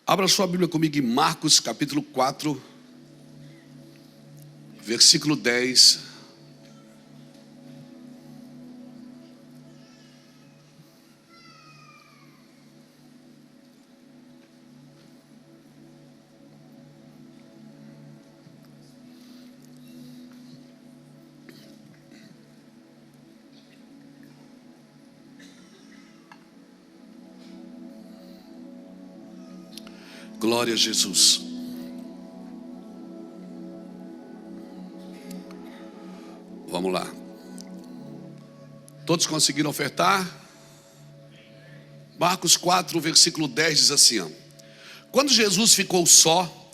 Abra sua Bíblia comigo em Marcos capítulo 4, versículo 10. Glória a Jesus. Vamos lá. Todos conseguiram ofertar? Marcos 4, versículo 10 diz assim, ó: Quando Jesus ficou só,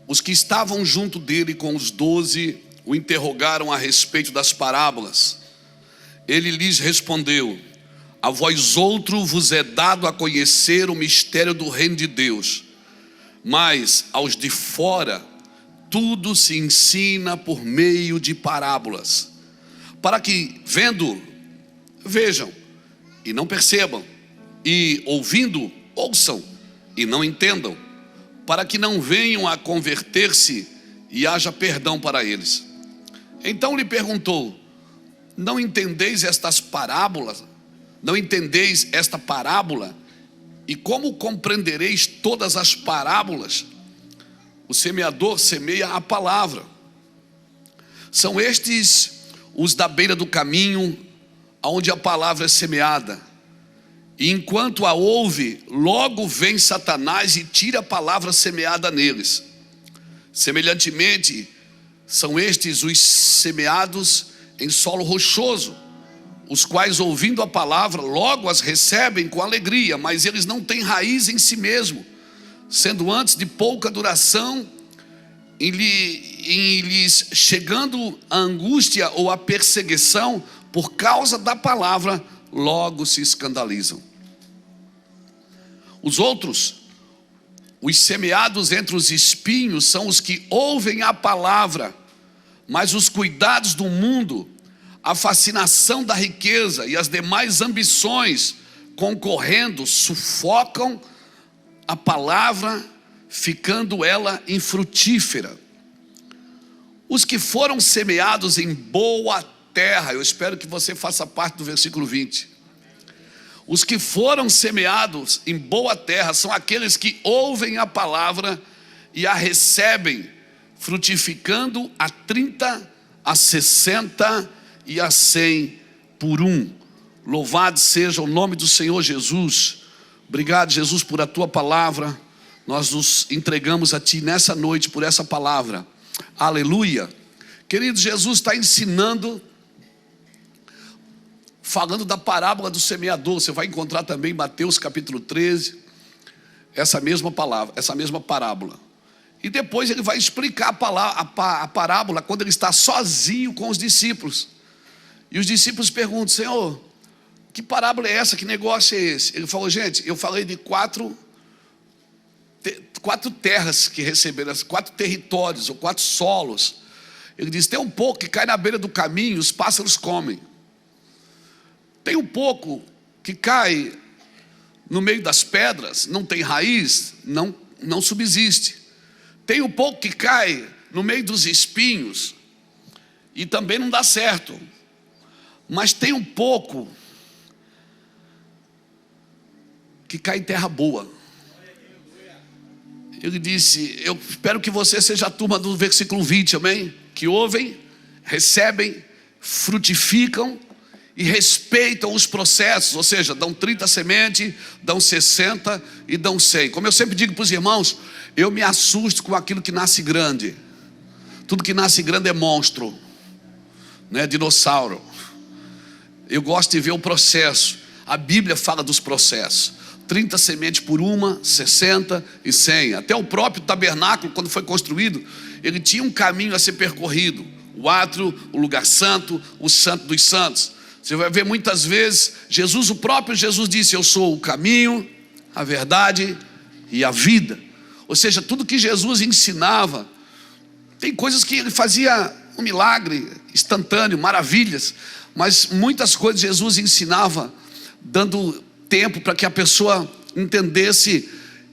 os que estavam junto dele com os 12 o interrogaram a respeito das parábolas. Ele lhes respondeu: A vós outro vos é dado a conhecer o mistério do reino de Deus, mas aos de fora tudo se ensina por meio de parábolas, para que vendo, vejam e não percebam, e ouvindo, ouçam e não entendam, para que não venham a converter-se e haja perdão para eles. Então lhe perguntou: Não entendeis estas parábolas? Não entendeis esta parábola? E como compreendereis todas as parábolas? O semeador semeia a palavra. São estes os da beira do caminho, onde a palavra é semeada. E enquanto a ouve, logo vem Satanás e tira a palavra semeada neles. Semelhantemente, são estes os semeados em solo rochoso, os quais, ouvindo a palavra, logo as recebem com alegria, mas eles não têm raiz em si mesmo, sendo antes de pouca duração, em lhes chegando a angústia ou a perseguição por causa da palavra, logo se escandalizam. Os outros, os semeados entre os espinhos, são os que ouvem a palavra, mas os cuidados do mundo, a fascinação da riqueza e as demais ambições concorrendo sufocam a palavra, ficando ela infrutífera. Os que foram semeados em boa terra, eu espero que você faça parte do versículo 20. Os que foram semeados em boa terra são aqueles que ouvem a palavra e a recebem, frutificando a 30, a 60 e a 100 por um. Louvado seja o nome do Senhor Jesus. Obrigado, Jesus, por a tua palavra. Nós nos entregamos a ti nessa noite por essa palavra. Aleluia. Querido, Jesus está ensinando, falando da parábola do semeador. Você vai encontrar também em Mateus capítulo 13 essa mesma palavra, essa mesma parábola. E depois ele vai explicar a parábola quando ele está sozinho com os discípulos. E os discípulos perguntam: Senhor, que parábola é essa? Que negócio é esse? Ele falou: gente, eu falei de quatro terras que receberam, 4 territórios ou 4 solos. Ele diz: tem um pouco que cai na beira do caminho, os pássaros comem. Tem um pouco que cai no meio das pedras, não tem raiz, não subsiste. Tem um pouco que cai no meio dos espinhos e também não dá certo. Mas tem um pouco que cai em terra boa. Ele disse: eu espero que você seja a turma do versículo 20, amém? Que ouvem, recebem, frutificam e respeitam os processos, ou seja, dão 30 sementes, dão 60 e dão 100. Como eu sempre digo para os irmãos, eu me assusto com aquilo que nasce grande. Tudo que nasce grande é monstro, não é dinossauro. Eu gosto de ver o processo. A Bíblia fala dos processos: 30 sementes por uma, 60 e 100. Até o próprio tabernáculo, quando foi construído, ele tinha um caminho a ser percorrido: o átrio, o lugar santo, o santo dos santos. Você vai ver muitas vezes, o próprio Jesus disse: eu sou o caminho, a verdade e a vida. Ou seja, tudo que Jesus ensinava, tem coisas que ele fazia um milagre instantâneo, maravilhas, mas muitas coisas Jesus ensinava dando tempo para que a pessoa entendesse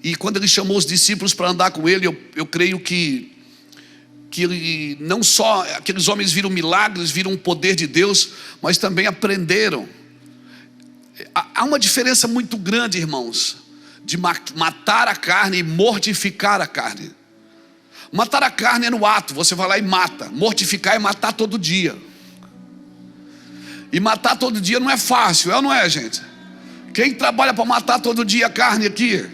E quando ele chamou os discípulos para andar com ele, eu creio que ele, não só aqueles homens viram milagres, viram o poder de Deus, mas também aprenderam. Há uma diferença muito grande, irmãos, de matar a carne e mortificar a carne. Matar a carne é no ato, você vai lá e mata. Mortificar é matar todo dia. E matar todo dia não é fácil, é ou não é, gente? Quem trabalha para matar todo dia a carne aqui?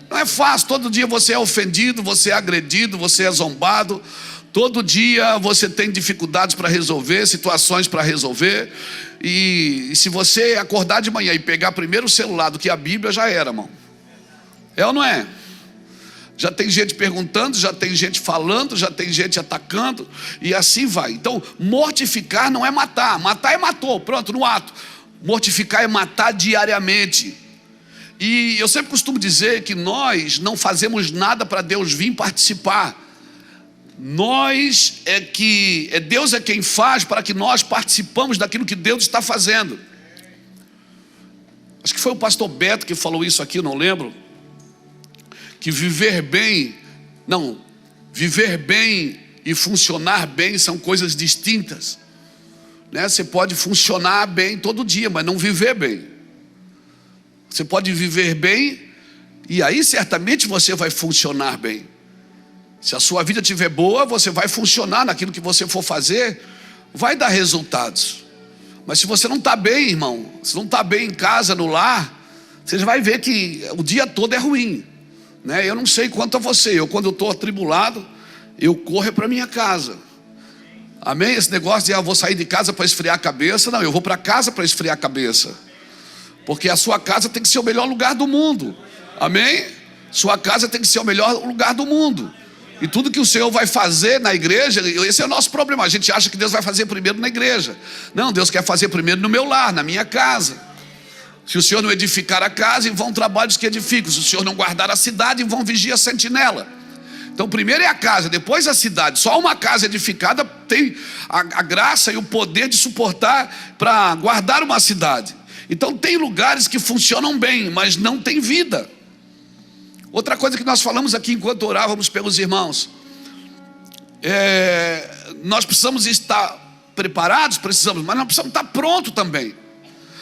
Não é fácil, todo dia você é ofendido, você é agredido, você é zombado. Todo dia você tem dificuldades para resolver, situações para resolver. E se você acordar de manhã e pegar primeiro o celular do que a Bíblia, já era, irmão. É ou não é? Já tem gente perguntando, já tem gente falando, já tem gente atacando, e assim vai. Então, mortificar não é matar. Matar é matou, pronto, no ato. Mortificar é matar diariamente. E eu sempre costumo dizer que nós não fazemos nada para Deus vir participar. Deus é quem faz para que nós participamos daquilo que Deus está fazendo. Acho que foi o pastor Beto que falou isso aqui, eu não lembro. Que viver bem e funcionar bem são coisas distintas, né? Você pode funcionar bem todo dia, mas não viver bem. Você pode viver bem e aí certamente você vai funcionar bem. Se a sua vida estiver boa, você vai funcionar naquilo que você for fazer, vai dar resultados. Mas se você não está bem, irmão, se não está bem em casa, no lar, você vai ver que o dia todo é ruim, né? Eu não sei quanto a você, quando eu estou atribulado, eu corro para minha casa. Amém? Esse negócio de vou sair de casa para esfriar a cabeça, não, eu vou para casa para esfriar a cabeça. Porque a sua casa tem que ser o melhor lugar do mundo. Amém? Sua casa tem que ser o melhor lugar do mundo. E tudo que o Senhor vai fazer na igreja, esse é o nosso problema. A gente acha que Deus vai fazer primeiro na igreja. Não, Deus quer fazer primeiro no meu lar, na minha casa. Se o Senhor não edificar a casa, em vão trabalhos que edificam. Se o Senhor não guardar a cidade, em vão vigia a sentinela. Então primeiro é a casa, depois a cidade. Só uma casa edificada tem a graça e o poder de suportar para guardar uma cidade. Então tem lugares que funcionam bem, mas não tem vida. Outra coisa que nós falamos aqui enquanto orávamos pelos irmãos, nós precisamos estar preparados, mas nós precisamos estar prontos também.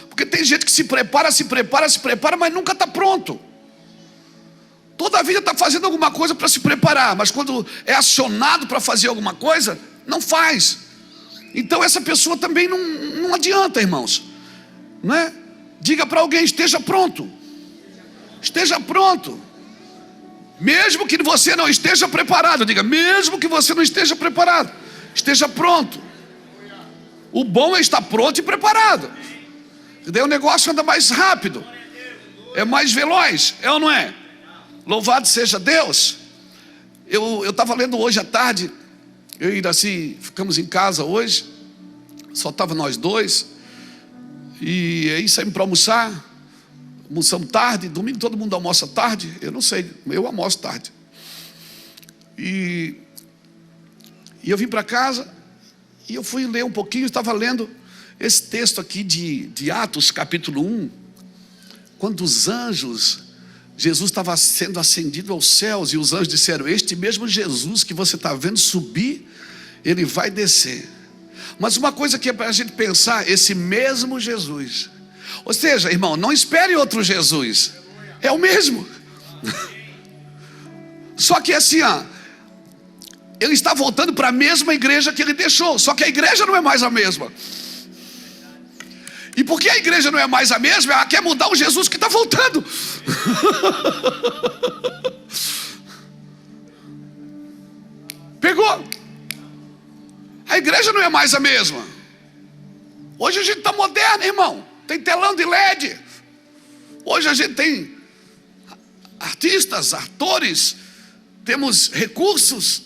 Porque tem gente que se prepara, mas nunca está pronto. Toda a vida está fazendo alguma coisa para se preparar, mas quando é acionado para fazer alguma coisa, não faz. Então essa pessoa também não adianta, irmãos, não é? Diga para alguém: esteja pronto. Esteja pronto. Mesmo que você não esteja preparado, diga, mesmo que você não esteja preparado, esteja pronto. O bom é estar pronto e preparado. Daí o negócio anda mais rápido, é mais veloz, é ou não é? Louvado seja Deus. Eu estava lendo hoje à tarde, eu e Iraci ficamos em casa hoje, só estava nós dois, e aí saímos para almoçar. Almoçamos tarde, domingo todo mundo almoça tarde, eu não sei, eu almoço tarde. E eu vim para casa e eu fui ler um pouquinho, estava lendo esse texto aqui de Atos capítulo 1, quando os anjos, Jesus estava sendo ascendido aos céus e os anjos disseram: este mesmo Jesus que você está vendo subir, ele vai descer. Mas uma coisa que é para a gente pensar, esse mesmo Jesus, ou seja, irmão, não espere outro Jesus, é o mesmo. Só que assim, ele está voltando para a mesma igreja que ele deixou, só que a igreja não é mais a mesma. E porque a igreja não é mais a mesma, ela quer mudar o Jesus que está voltando. Pegou? A igreja não é mais a mesma. Hoje a gente está moderno, irmão. Tem telão de LED. Hoje a gente tem artistas, atores, temos recursos,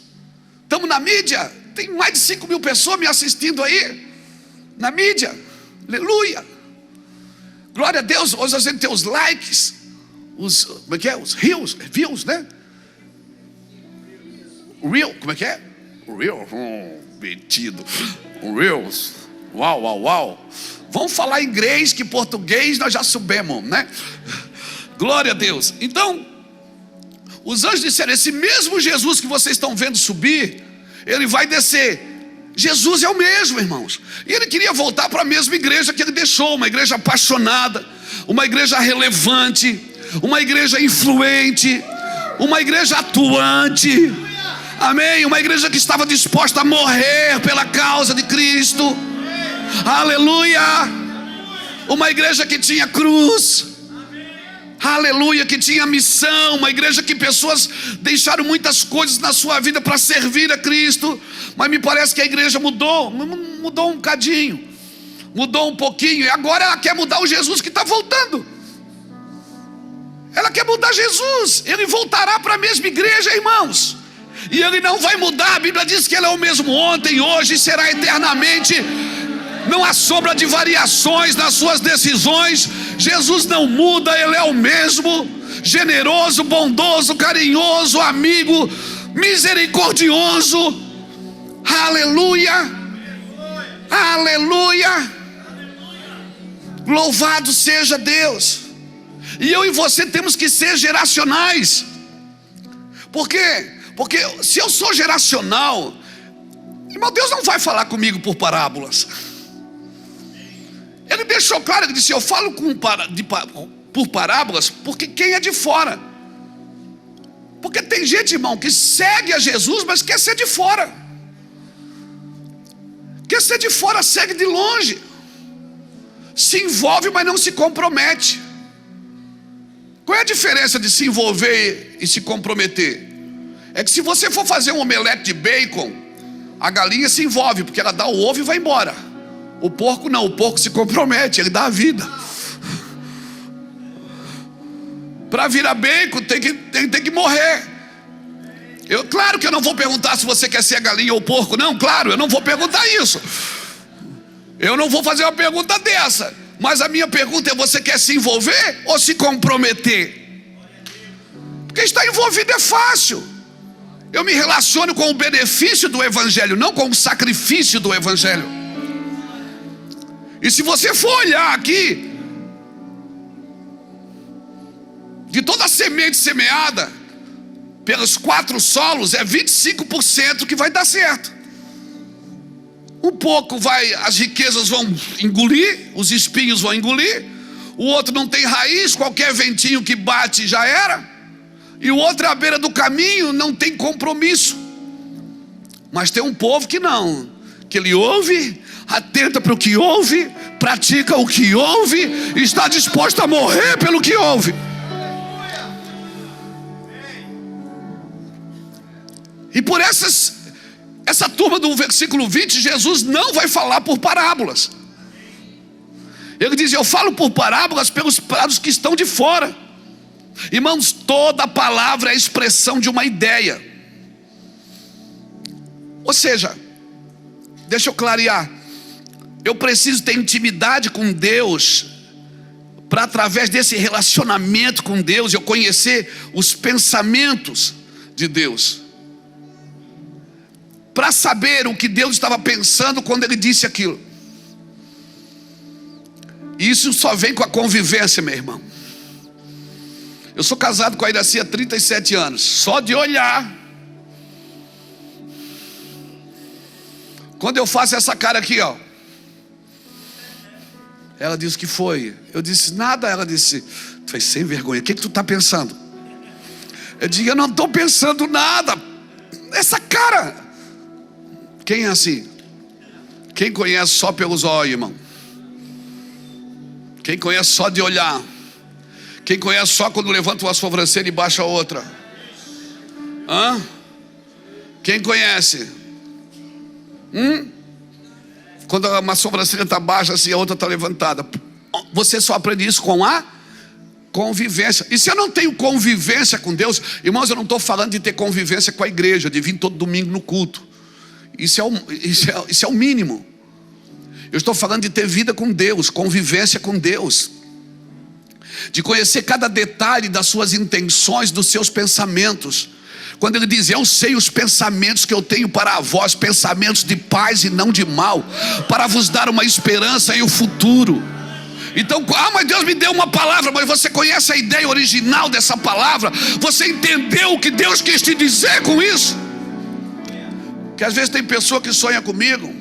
estamos na mídia. Tem mais de 5 mil pessoas me assistindo aí na mídia. Aleluia, glória a Deus. Hoje a gente tem os likes, como é que é? Os views, né? Real, como é que é? Real, metido. Reels, uau. Vamos falar inglês, que português nós já soubemos, né? Glória a Deus. Então, Os anjos disseram: esse mesmo Jesus que vocês estão vendo subir, ele vai descer. Jesus é o mesmo, irmãos. E ele queria voltar para a mesma igreja que ele deixou, uma igreja apaixonada, uma igreja relevante, uma igreja influente, uma igreja atuante. Amém? Uma igreja que estava disposta a morrer pela causa de Cristo. Aleluia! Uma igreja que tinha cruz. Aleluia, que tinha missão. Uma igreja que pessoas deixaram muitas coisas na sua vida para servir a Cristo. Mas me parece que a igreja mudou um bocadinho, mudou um pouquinho. E agora ela quer mudar o Jesus que está voltando. Ela quer mudar Jesus. Ele voltará para a mesma igreja, irmãos. E ele não vai mudar. A Bíblia diz que ele é o mesmo ontem, hoje e será eternamente. Não há sombra de variações nas suas decisões. Jesus não muda, ele é o mesmo. Generoso, bondoso, carinhoso, amigo, misericordioso. Aleluia. Aleluia. Louvado seja Deus. E eu e você temos que ser geracionais. Por quê? Porque se eu sou geracional, irmão, Deus não vai falar comigo por parábolas. Ele deixou claro, ele disse: eu falo por parábolas porque quem é de fora. Porque tem gente, irmão, que segue a Jesus, mas quer ser de fora. Quer ser de fora, segue de longe. Se envolve, mas não se compromete. Qual é a diferença de se envolver e se comprometer? É que se você for fazer um omelete de bacon, a galinha se envolve, porque ela dá o ovo e vai embora. O porco não, o porco se compromete, ele dá a vida. Para virar bacon tem que morrer. Claro que eu não vou perguntar se você quer ser a galinha ou o porco. Não, claro, eu não vou perguntar isso. Eu não vou fazer uma pergunta dessa. Mas a minha pergunta é: você quer se envolver ou se comprometer? Porque estar envolvido é fácil. Eu me relaciono com o benefício do Evangelho, não com o sacrifício do Evangelho. E se você for olhar aqui, de toda a semente semeada pelos 4 solos, é 25% que vai dar certo. Um pouco as riquezas vão engolir, os espinhos vão engolir. O outro não tem raiz, qualquer ventinho que bate já era. E o outro é à beira do caminho, não tem compromisso. Mas tem um povo que não, que ele ouve, atenta para o que ouve, pratica o que ouve, e está disposto a morrer pelo que ouve. E por essa turma do versículo 20, Jesus não vai falar por parábolas. Ele diz: eu falo por parábolas para os que estão de fora. Irmãos, toda palavra é a expressão de uma ideia. Ou seja, deixa eu clarear. Eu preciso ter intimidade com Deus, para através desse relacionamento com Deus, eu conhecer os pensamentos de Deus, para saber o que Deus estava pensando quando Ele disse aquilo. Isso só vem com a convivência, meu irmão. Eu sou casado com a Iraci há 37 anos. Só de olhar, quando eu faço essa cara aqui, ó, ela disse: que foi? Eu disse: nada. Ela disse: tu é sem vergonha, o que tu está pensando? Eu digo: eu não estou pensando nada. Essa cara. Quem é assim? Quem conhece só pelos olhos, irmão? Quem conhece só de olhar? Quem conhece só quando levanta uma sobrancelha e baixa a outra? Hã? Quem conhece? Quando uma sobrancelha está baixa assim, a outra está levantada. Você só aprende isso com a convivência. E se eu não tenho convivência com Deus, irmãos, eu não estou falando de ter convivência com a igreja, de vir todo domingo no culto. Isso é o mínimo. Eu estou falando de ter vida com Deus, convivência com Deus, de conhecer cada detalhe das suas intenções, dos seus pensamentos. Quando ele diz: eu sei os pensamentos que eu tenho para vós, pensamentos de paz e não de mal, para vos dar uma esperança e o futuro. Então, mas Deus me deu uma palavra, mas você conhece a ideia original dessa palavra? Você entendeu o que Deus quis te dizer com isso? Que às vezes tem pessoa que sonha comigo.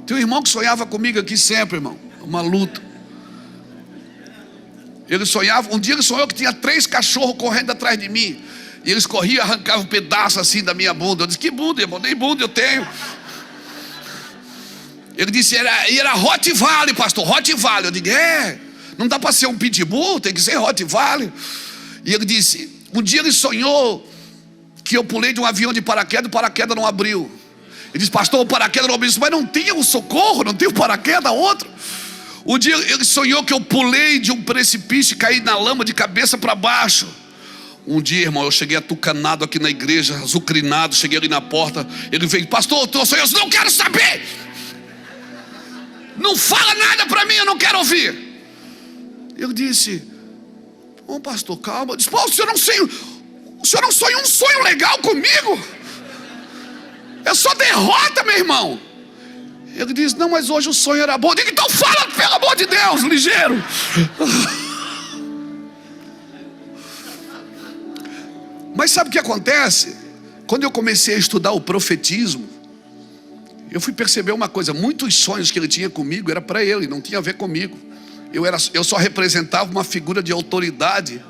Tem um irmão que sonhava comigo aqui sempre, irmão. Uma luta. Ele sonhava, um dia ele sonhou que tinha 3 cachorros correndo atrás de mim. E eles corriam e arrancavam um pedaço assim da minha bunda. Eu disse, que bunda, irmão? Nem bunda eu tenho. Ele disse, era Rottweiler, pastor, Rottweiler. Eu digo, não dá para ser um pitbull, tem que ser Rottweiler. E ele disse, um dia ele sonhou que eu pulei de um avião de paraquedas, o paraquedas não abriu. Ele disse, pastor, o paraquedas não abriu. Mas não tinha um socorro, não tinha um paraquedas, outro. Um dia ele sonhou que eu pulei de um precipício e caí na lama de cabeça para baixo. Um dia, irmão, eu cheguei atucanado aqui na igreja, azucrinado, cheguei ali na porta. Ele veio, pastor, eu sonhei, eu não quero saber. Não fala nada para mim, eu não quero ouvir. Eu disse, pastor, calma. Eu disse, o senhor não sonha um sonho legal comigo? É só derrota, meu irmão. Ele disse, não, mas hoje o sonho era bom. Eu digo, então fala, pelo amor de Deus, ligeiro. Mas sabe o que acontece? Quando eu comecei a estudar o profetismo, eu fui perceber uma coisa, muitos sonhos que ele tinha comigo era para ele, não tinha a ver comigo. Eu só representava uma figura de autoridade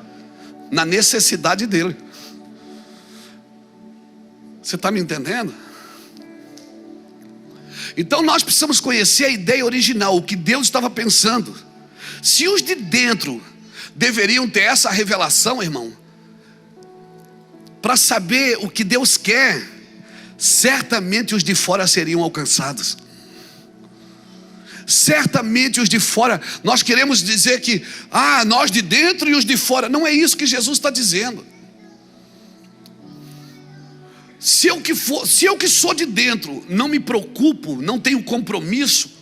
na necessidade dele. Você está me entendendo? Então nós precisamos conhecer a ideia original, o que Deus estava pensando. Se os de dentro deveriam ter essa revelação, irmão, para saber o que Deus quer, certamente os de fora seriam alcançados. Certamente os de fora, nós queremos dizer que nós de dentro e os de fora. Não é isso que Jesus está dizendo. Se eu que sou de dentro não me preocupo, não tenho compromisso,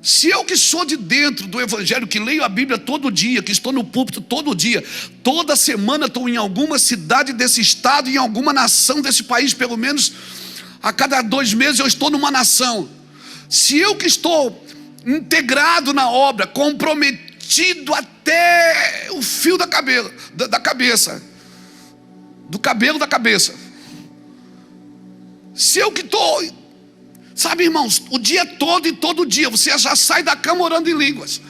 se eu que sou de dentro do evangelho, que leio a Bíblia todo dia, que estou no púlpito todo dia, toda semana estou em alguma cidade desse estado, em alguma nação desse país, pelo menos a cada 2 meses eu estou numa nação. Se eu que estou integrado na obra, comprometido até o fio da cabeça, do cabelo da cabeça, se eu que estou, sabe, irmãos, o dia todo e todo dia, você já sai da cama orando em línguas.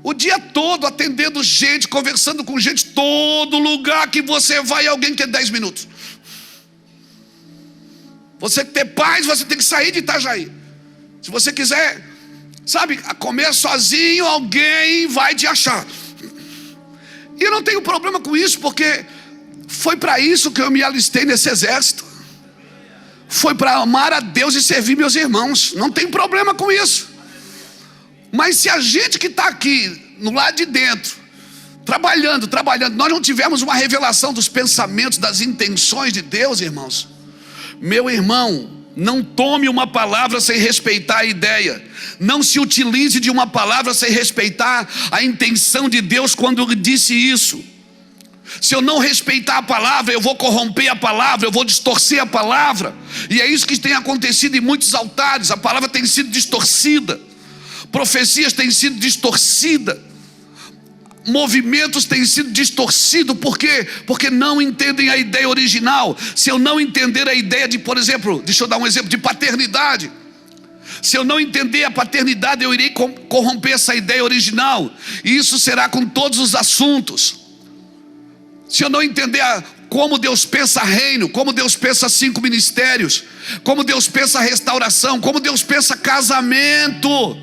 O dia todo atendendo gente, conversando com gente, todo lugar que você vai, alguém quer 10 minutos. Você ter paz, você tem que sair de Itajaí. Se você quiser, sabe, comer sozinho, alguém vai te achar. E eu não tenho problema com isso, porque foi para isso que eu me alistei nesse exército. Foi para amar a Deus e servir meus irmãos. Não tem problema com isso. Mas se a gente que está aqui, no lado de dentro, trabalhando, nós não tivermos uma revelação dos pensamentos, das intenções de Deus, irmãos. Meu irmão, não tome uma palavra sem respeitar a ideia. Não se utilize de uma palavra sem respeitar a intenção de Deus quando Ele disse isso. Se eu não respeitar a palavra, eu vou corromper a palavra, eu vou distorcer a palavra. E é isso que tem acontecido em muitos altares. A palavra tem sido distorcida, profecias têm sido distorcidas, movimentos têm sido distorcidos. Por quê? Porque não entendem a ideia original. Se eu não entender a ideia de, por exemplo, deixa eu dar um exemplo de paternidade. Se eu não entender a paternidade, eu irei corromper essa ideia original. E isso será com todos os assuntos. Se eu não entender como Deus pensa reino, como Deus pensa 5 ministérios, como Deus pensa restauração, como Deus pensa casamento,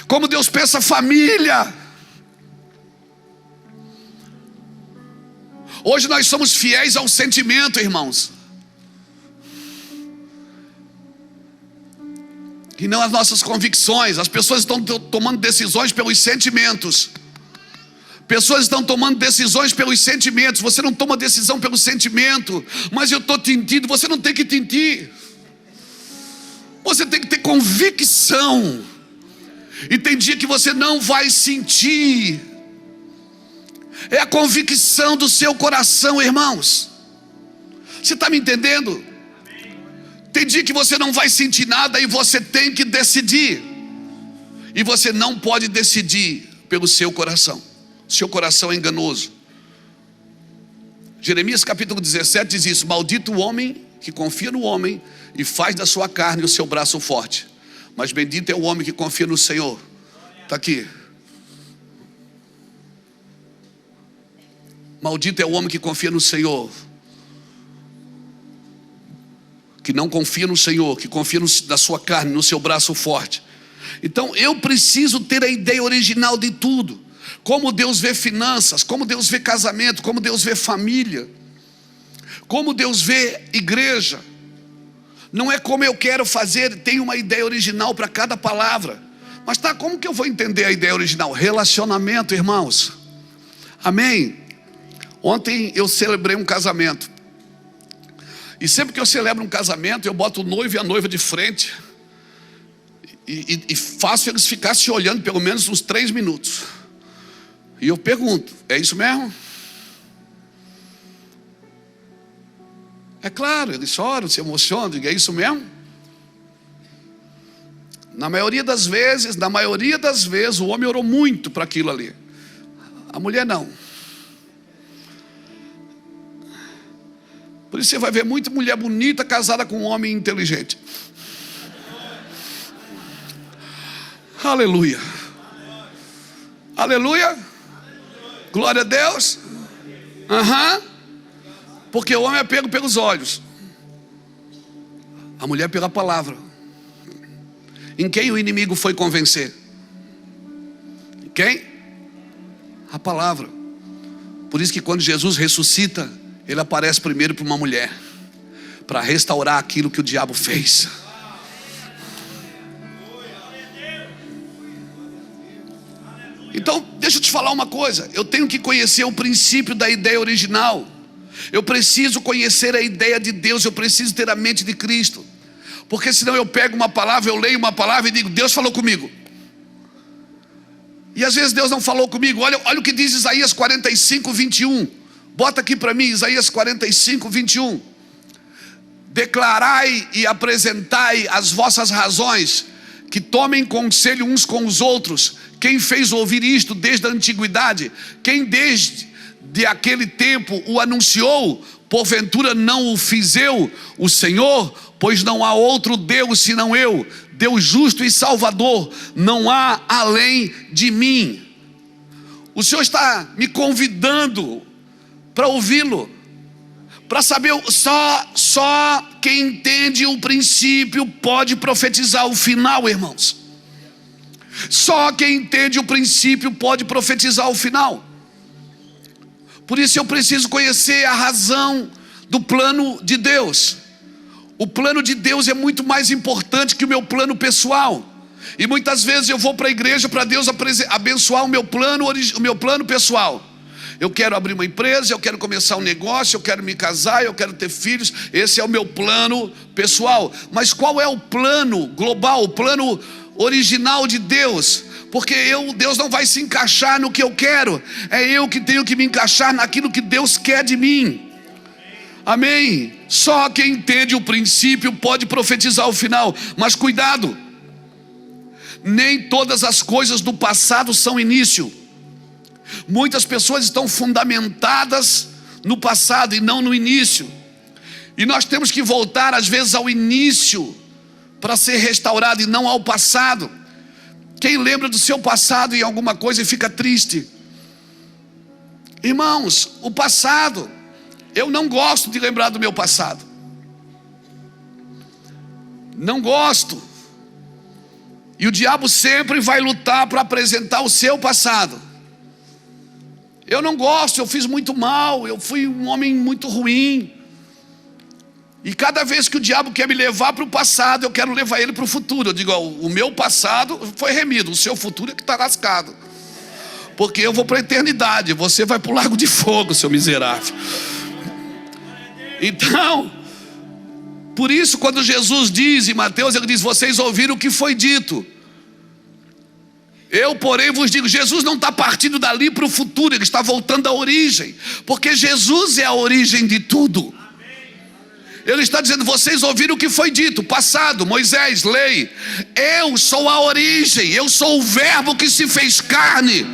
como Deus pensa família. Hoje nós somos fiéis ao sentimento, irmãos, e não às nossas convicções. As pessoas estão tomando decisões pelos sentimentos. Pessoas estão tomando decisões pelos sentimentos. Você não toma decisão pelo sentimento. Mas eu estou tintindo. Você não tem que tintir. Você tem que ter convicção. E tem dia que você não vai sentir. É a convicção do seu coração, irmãos. Você está me entendendo? Tem dia que você não vai sentir nada e você tem que decidir. E você não pode decidir pelo seu coração. Seu coração é enganoso. Jeremias capítulo 17 diz isso: maldito o homem que confia no homem e faz da sua carne o seu braço forte, mas bendito é o homem que confia no Senhor. Está aqui. Maldito é o homem que confia no Senhor, que não confia no Senhor, que confia na sua carne, no seu braço forte. Então eu preciso ter a ideia original de tudo. Como Deus vê finanças, como Deus vê casamento, como Deus vê família, como Deus vê igreja. Não é como eu quero fazer, tem uma ideia original para cada palavra. Mas tá, como que eu vou entender a ideia original? Relacionamento, irmãos. Amém? Ontem eu celebrei um casamento. E sempre que eu celebro um casamento, eu boto o noivo e a noiva de frente e faço eles ficarem se olhando pelo menos uns 3 minutos. E eu pergunto: é isso mesmo? É claro, eles choram, se emocionam. Digo: é isso mesmo? Na maioria das vezes, o homem orou muito para aquilo ali. A mulher não. Por isso você vai ver muita mulher bonita casada com um homem inteligente. Aleluia. Aleluia. Glória a Deus. Porque o homem é pego pelos olhos, a mulher pela palavra. Em quem o inimigo foi convencer? Em quem? A palavra. Por isso que quando Jesus ressuscita, ele aparece primeiro para uma mulher, para restaurar aquilo que o diabo fez. Então, deixa eu te falar uma coisa. Eu tenho que conhecer o princípio da ideia original. Eu preciso conhecer a ideia de Deus. Eu preciso ter a mente de Cristo. Porque senão eu pego uma palavra, eu leio uma palavra e digo: Deus falou comigo. E às vezes Deus não falou comigo. Olha o que diz Isaías 45, 21. Bota aqui para mim, Isaías 45, 21. Declarai e apresentai as vossas razões, que tomem conselho uns com os outros. Quem fez ouvir isto desde a antiguidade? Quem desde aquele tempo o anunciou? Porventura não o fiz eu, o Senhor? Pois não há outro Deus senão eu, Deus justo e salvador, não há além de mim. O Senhor está me convidando para ouvi-lo, para saber. Só quem entende o princípio pode profetizar o final, irmãos. Só quem entende o princípio pode profetizar o final. Por isso eu preciso conhecer a razão do plano de Deus. O plano de Deus é muito mais importante que o meu plano pessoal. E muitas vezes eu vou para a igreja para Deus abençoar o meu plano pessoal. Eu quero abrir uma empresa, eu quero começar um negócio, eu quero me casar, eu quero ter filhos. Esse é o meu plano pessoal. Mas qual é o plano global, o plano original de Deus? Porque Deus não vai se encaixar no que eu quero. É eu que tenho que me encaixar naquilo que Deus quer de mim. Amém? Só quem entende o princípio pode profetizar o final. Mas cuidado, nem todas as coisas do passado são início. Muitas pessoas estão fundamentadas no passado e não no início. E nós temos que voltar às vezes ao início para ser restaurado e não ao passado. Quem lembra do seu passado em alguma coisa e fica triste? Irmãos, o passado, eu não gosto de lembrar do meu passado. Não gosto. E o diabo sempre vai lutar para apresentar o seu passado. Eu não gosto, eu fiz muito mal, eu fui um homem muito ruim. E cada vez que o diabo quer me levar para o passado, eu quero levar ele para o futuro. Eu digo: o meu passado foi remido, o seu futuro é que está lascado. Porque eu vou para a eternidade, você vai para o lago de fogo, seu miserável. Então, por isso quando Jesus diz em Mateus, ele diz: vocês ouviram o que foi dito. Eu, porém, vos digo. Jesus não está partindo dali para o futuro, ele está voltando à origem. Porque Jesus é a origem de tudo. Ele está dizendo: vocês ouviram o que foi dito, passado, Moisés, lei. Eu sou a origem, eu sou o verbo que se fez carne.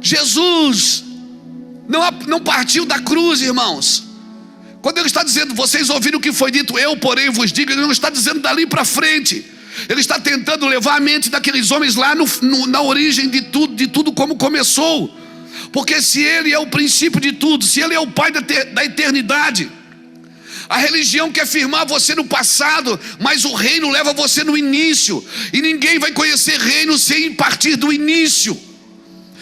Jesus não partiu da cruz, irmãos. Quando ele está dizendo: vocês ouviram o que foi dito, eu porém vos digo, ele não está dizendo dali para frente. Ele está tentando levar a mente daqueles homens lá na origem de tudo como começou. Porque se ele é o princípio de tudo, se ele é o pai da eternidade, a religião quer firmar você no passado, mas o reino leva você no início. E ninguém vai conhecer reino sem partir do início.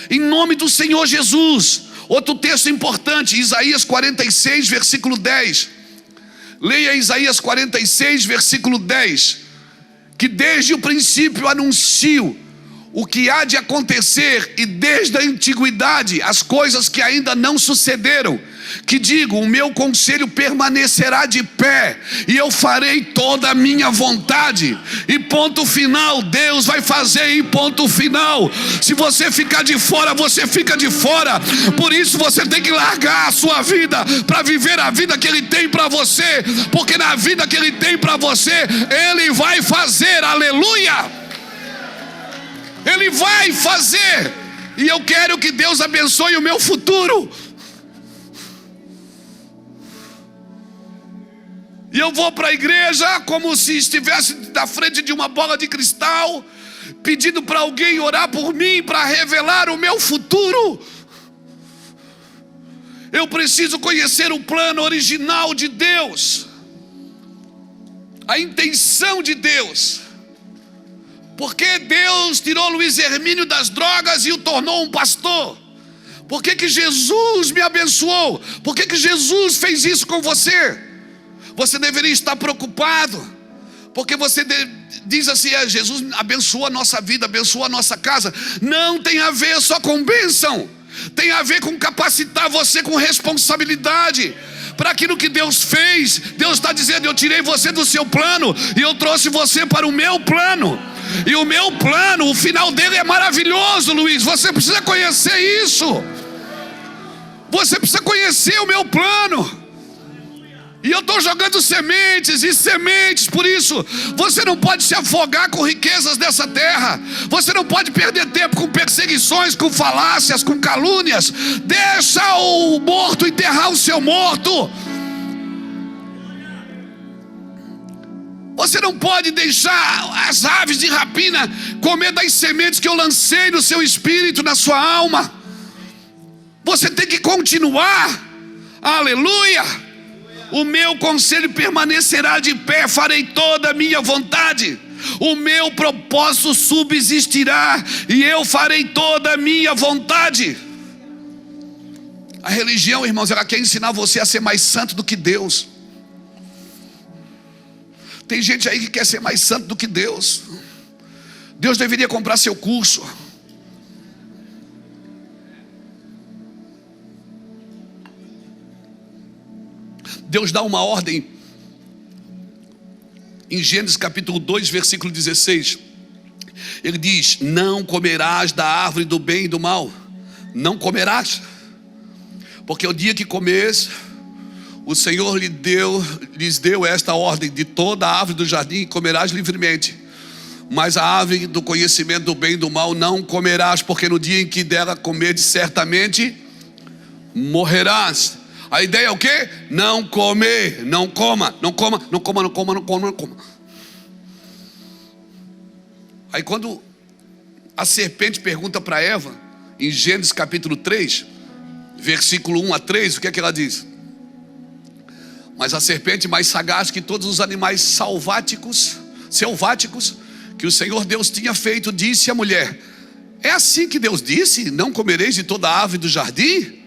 Em nome do Senhor Jesus. Outro texto importante, Isaías 46, versículo 10. Leia Isaías 46, versículo 10. Que desde o princípio anuncio o que há de acontecer, e desde a antiguidade as coisas que ainda não sucederam. Que digo: o meu conselho permanecerá de pé, e eu farei toda a minha vontade. E ponto final, Deus vai fazer, e ponto final. Se você ficar de fora, você fica de fora. Por isso você tem que largar a sua vida para viver a vida que Ele tem para você, porque na vida que Ele tem para você, Ele vai fazer, aleluia. Ele vai fazer. E eu quero que Deus abençoe o meu futuro. E eu vou para a igreja como se estivesse na frente de uma bola de cristal, pedindo para alguém orar por mim, para revelar o meu futuro. Eu preciso conhecer o plano original de Deus, a intenção de Deus. Porque Deus tirou Luiz Hermínio das drogas e o tornou um pastor? Por que Jesus me abençoou? Por que Jesus fez isso com você? Você deveria estar preocupado, porque você diz assim: Jesus abençoou a nossa vida, abençoou a nossa casa. Não tem a ver só com bênção, tem a ver com capacitar você com responsabilidade para aquilo que Deus fez. Deus está dizendo: eu tirei você do seu plano e eu trouxe você para o meu plano. E o meu plano, o final dele é maravilhoso, Luiz. Você precisa conhecer isso. Você precisa conhecer o meu plano. E eu estou jogando sementes e sementes. Por isso, você não pode se afogar com riquezas dessa terra. Você não pode perder tempo com perseguições, com falácias, com calúnias. Deixa o morto enterrar o seu morto. Você não pode deixar as aves de rapina comer das sementes que eu lancei no seu espírito, na sua alma. Você tem que continuar. Aleluia. O meu conselho permanecerá de pé, farei toda a minha vontade. O meu propósito subsistirá, e eu farei toda a minha vontade. A religião, irmãos, ela quer ensinar você a ser mais santo do que Deus. Tem gente aí que quer ser mais santo do que Deus. Deus deveria comprar seu curso. Deus dá uma ordem em Gênesis capítulo 2, versículo 16. Ele diz: não comerás da árvore do bem e do mal. Não comerás, porque o dia que comeres, o Senhor lhes deu esta ordem: de toda a árvore do jardim comerás livremente, mas a árvore do conhecimento do bem e do mal não comerás, porque no dia em que dela comerdes, certamente morrerás. A ideia é o quê? Não comer, não coma, não coma, não coma, não coma, não coma, não coma. Aí quando a serpente pergunta para Eva, em Gênesis capítulo 3, versículo 1 a 3, o que é que ela diz? Mas a serpente, mais sagaz que todos os animais selváticos que o Senhor Deus tinha feito, disse à mulher: é assim que Deus disse: não comereis de toda a árvore do jardim?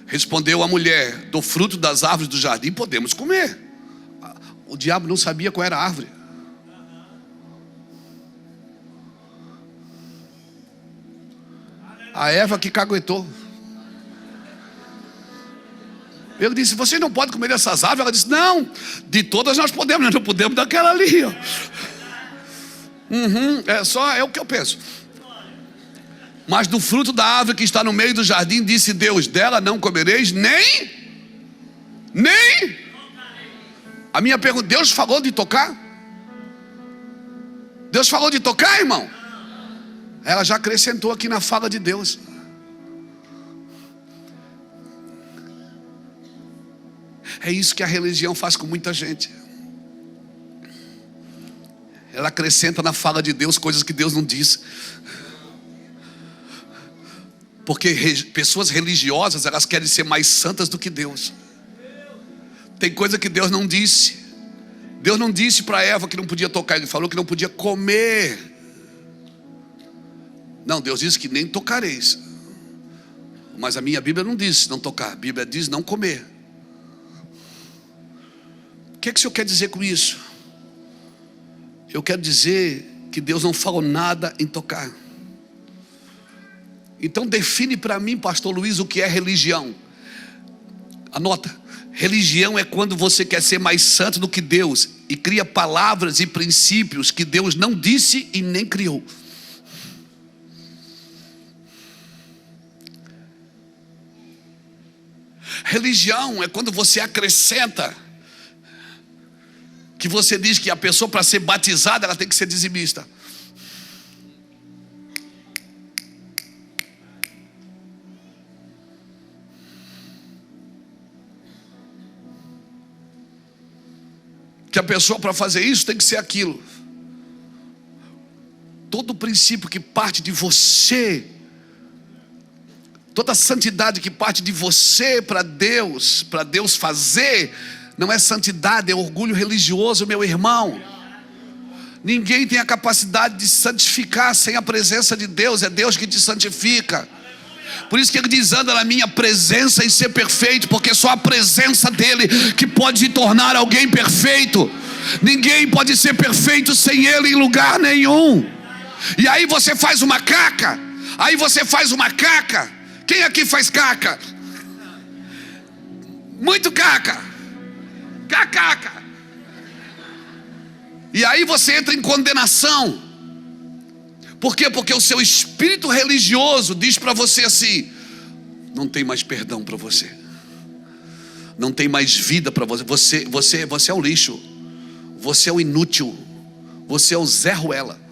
Respondeu a mulher: do fruto das árvores do jardim podemos comer. O diabo não sabia qual era a árvore. A Eva que caguetou. Ele disse: você não pode comer dessas árvores. Ela disse: não, de todas nós podemos, nós não podemos daquela ali. É o que eu penso. Mas do fruto da árvore que está no meio do jardim, disse Deus: dela não comereis, nem A minha pergunta: Deus falou de tocar? Deus falou de tocar, irmão? Ela já acrescentou aqui na fala de Deus. É isso que a religião faz com muita gente. Ela acrescenta na fala de Deus coisas que Deus não disse. Porque pessoas religiosas, elas querem ser mais santas do que Deus. Tem coisa que Deus não disse. Deus não disse para Eva que não podia tocar. Ele falou que não podia comer. Não, Deus disse que nem tocareis. Mas a minha Bíblia não diz não tocar. A Bíblia diz não comer. O que o Senhor quer dizer com isso? Eu quero dizer que Deus não falou nada em tocar. Então define para mim, pastor Luiz, o que é religião. Anota: religião é quando você quer ser mais santo do que Deus e cria palavras e princípios que Deus não disse e nem criou. Religião é quando você acrescenta, que você diz que a pessoa, para ser batizada, ela tem que ser dizimista. Que a pessoa, para fazer isso, tem que ser aquilo. Todo princípio que parte de você, toda santidade que parte de você para Deus fazer, não é santidade, é orgulho religioso, meu irmão. Ninguém tem a capacidade de santificar sem a presença de Deus. É Deus que te santifica. Por isso que ele diz: anda na minha presença e ser perfeito, porque só a presença dele que pode te tornar alguém perfeito. Ninguém pode ser perfeito sem ele em lugar nenhum. E aí você faz uma caca. Quem aqui faz caca? Muito caca. Cacaca. E aí você entra em condenação. Por quê? Porque o seu espírito religioso diz para você assim: não tem mais perdão para você, não tem mais vida para você. Você é o lixo, você é o inútil, você é o Zé Ruela.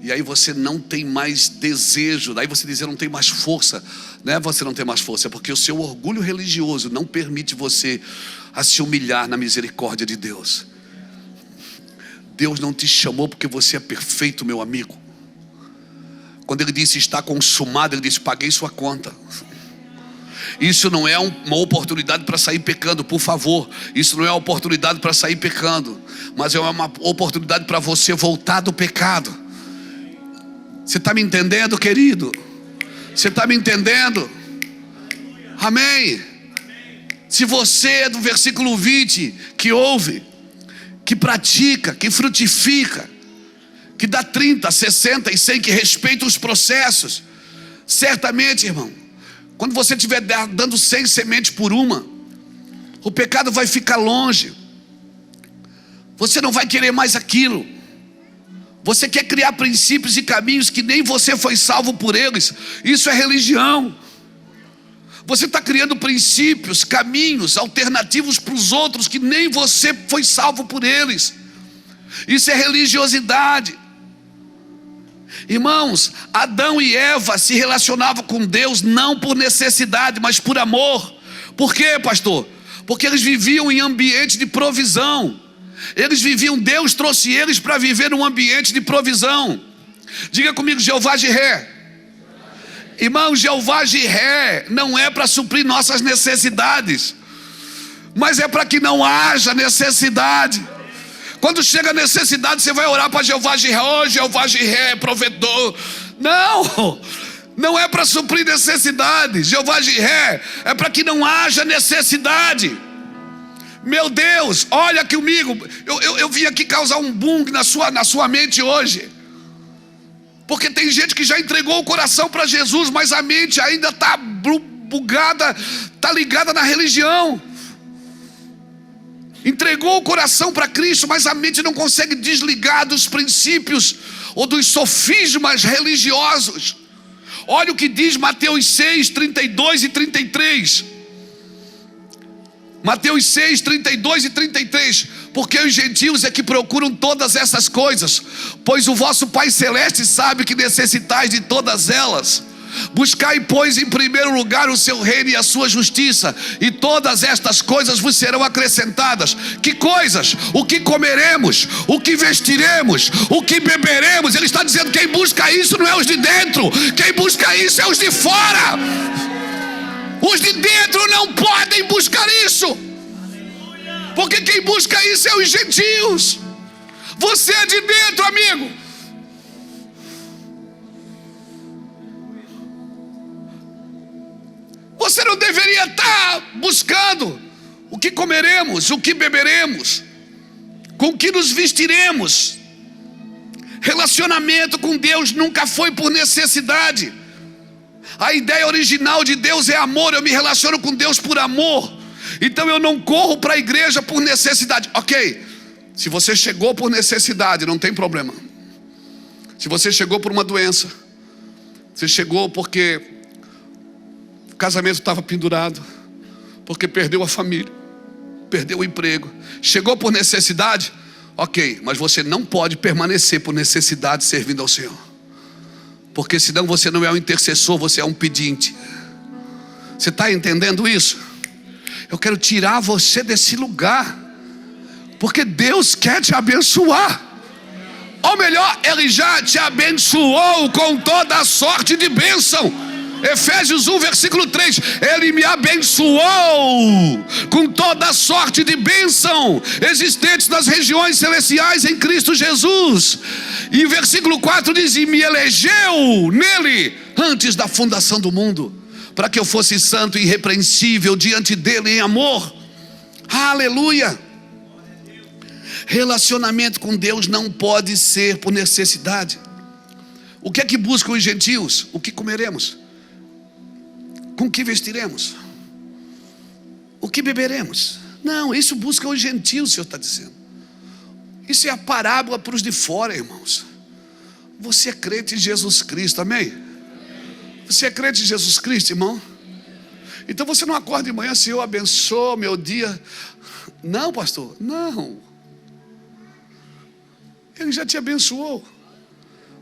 E aí você não tem mais desejo. Daí você diz: eu não tenho mais força. Não é você não tem mais força, é porque o seu orgulho religioso não permite você a se humilhar na misericórdia de Deus. Deus não te chamou porque você é perfeito, meu amigo. Quando ele disse está consumado, ele disse: paguei sua conta. Isso não é uma oportunidade para sair pecando, por favor. Isso não é uma oportunidade para sair pecando, mas é uma oportunidade para você voltar do pecado. Você está me entendendo, querido? Você está me entendendo? Amém? Se você é do versículo 20, que ouve, que pratica, que frutifica, que dá 30, 60 e 100, que respeita os processos, certamente, irmão, quando você estiver dando 100 sementes por uma, o pecado vai ficar longe. Você não vai querer mais aquilo. Você quer criar princípios e caminhos que nem você foi salvo por eles. Isso é religião. Você está criando princípios, caminhos alternativos para os outros que nem você foi salvo por eles. Isso é religiosidade. Irmãos, Adão e Eva se relacionavam com Deus não por necessidade, mas por amor. Por quê, pastor? Porque eles viviam em ambiente de provisão. Deus trouxe eles para viver num ambiente de provisão. Diga comigo: Jeová Jiré. Irmão, Jeová Jiré não é para suprir nossas necessidades, mas é para que não haja necessidade. Quando chega a necessidade, você vai orar para Jeová Jiré: oh, Jeová Jiré, provedor. Não é para suprir necessidade. Jeová Jiré é para que não haja necessidade. Meu Deus, olha aqui comigo. Eu vim aqui causar um boom na sua mente hoje, porque tem gente que já entregou o coração para Jesus, mas a mente ainda está bugada, está ligada na religião. Entregou o coração para Cristo, mas a mente não consegue desligar dos princípios ou dos sofismas religiosos. Olha o que diz Mateus 6, 32 e 33. Mateus 6, 32 e 33. Porque os gentios é que procuram todas essas coisas, pois o vosso Pai Celeste sabe que necessitais de todas elas. Buscai, pois, em primeiro lugar o seu reino e a sua justiça, e todas estas coisas vos serão acrescentadas. Que coisas? O que comeremos, o que vestiremos, o que beberemos. Ele está dizendo: quem busca isso não é os de dentro, quem busca isso é os de fora. Os de dentro não podem buscar isso, porque quem busca isso é os gentios. Você é de dentro, amigo. Você não deveria estar buscando o que comeremos, o que beberemos, com o que nos vestiremos. Relacionamento com Deus nunca foi por necessidade. A ideia original de Deus é amor. Eu me relaciono com Deus por amor. Então eu não corro para a igreja por necessidade. Ok, se você chegou por necessidade, não tem problema. Se você chegou por uma doença, você chegou porque o casamento estava pendurado, porque perdeu a família, perdeu o emprego, chegou por necessidade, ok, mas você não pode permanecer por necessidade servindo ao Senhor, porque senão você não é um intercessor, você é um pedinte. Você está entendendo isso? Eu quero tirar você desse lugar, porque Deus quer te abençoar. Ou melhor, Ele já te abençoou com toda a sorte de bênção. Efésios 1, versículo 3. Ele me abençoou com toda a sorte de bênção existentes nas regiões celestiais em Cristo Jesus. E o versículo 4 diz: e me elegeu nele antes da fundação do mundo, para que eu fosse santo e irrepreensível diante dele em amor. Aleluia. Relacionamento com Deus não pode ser por necessidade. O que é que buscam os gentios? O que comeremos? Com que vestiremos? O que beberemos? Não, isso busca os gentios, o Senhor está dizendo. Isso é a parábola para os de fora, irmãos. Você é crente em Jesus Cristo, amém? Você é crente em Jesus Cristo, irmão? Então você não acorda de manhã: Senhor, abençoa meu dia. Não, pastor, não. Ele já te abençoou.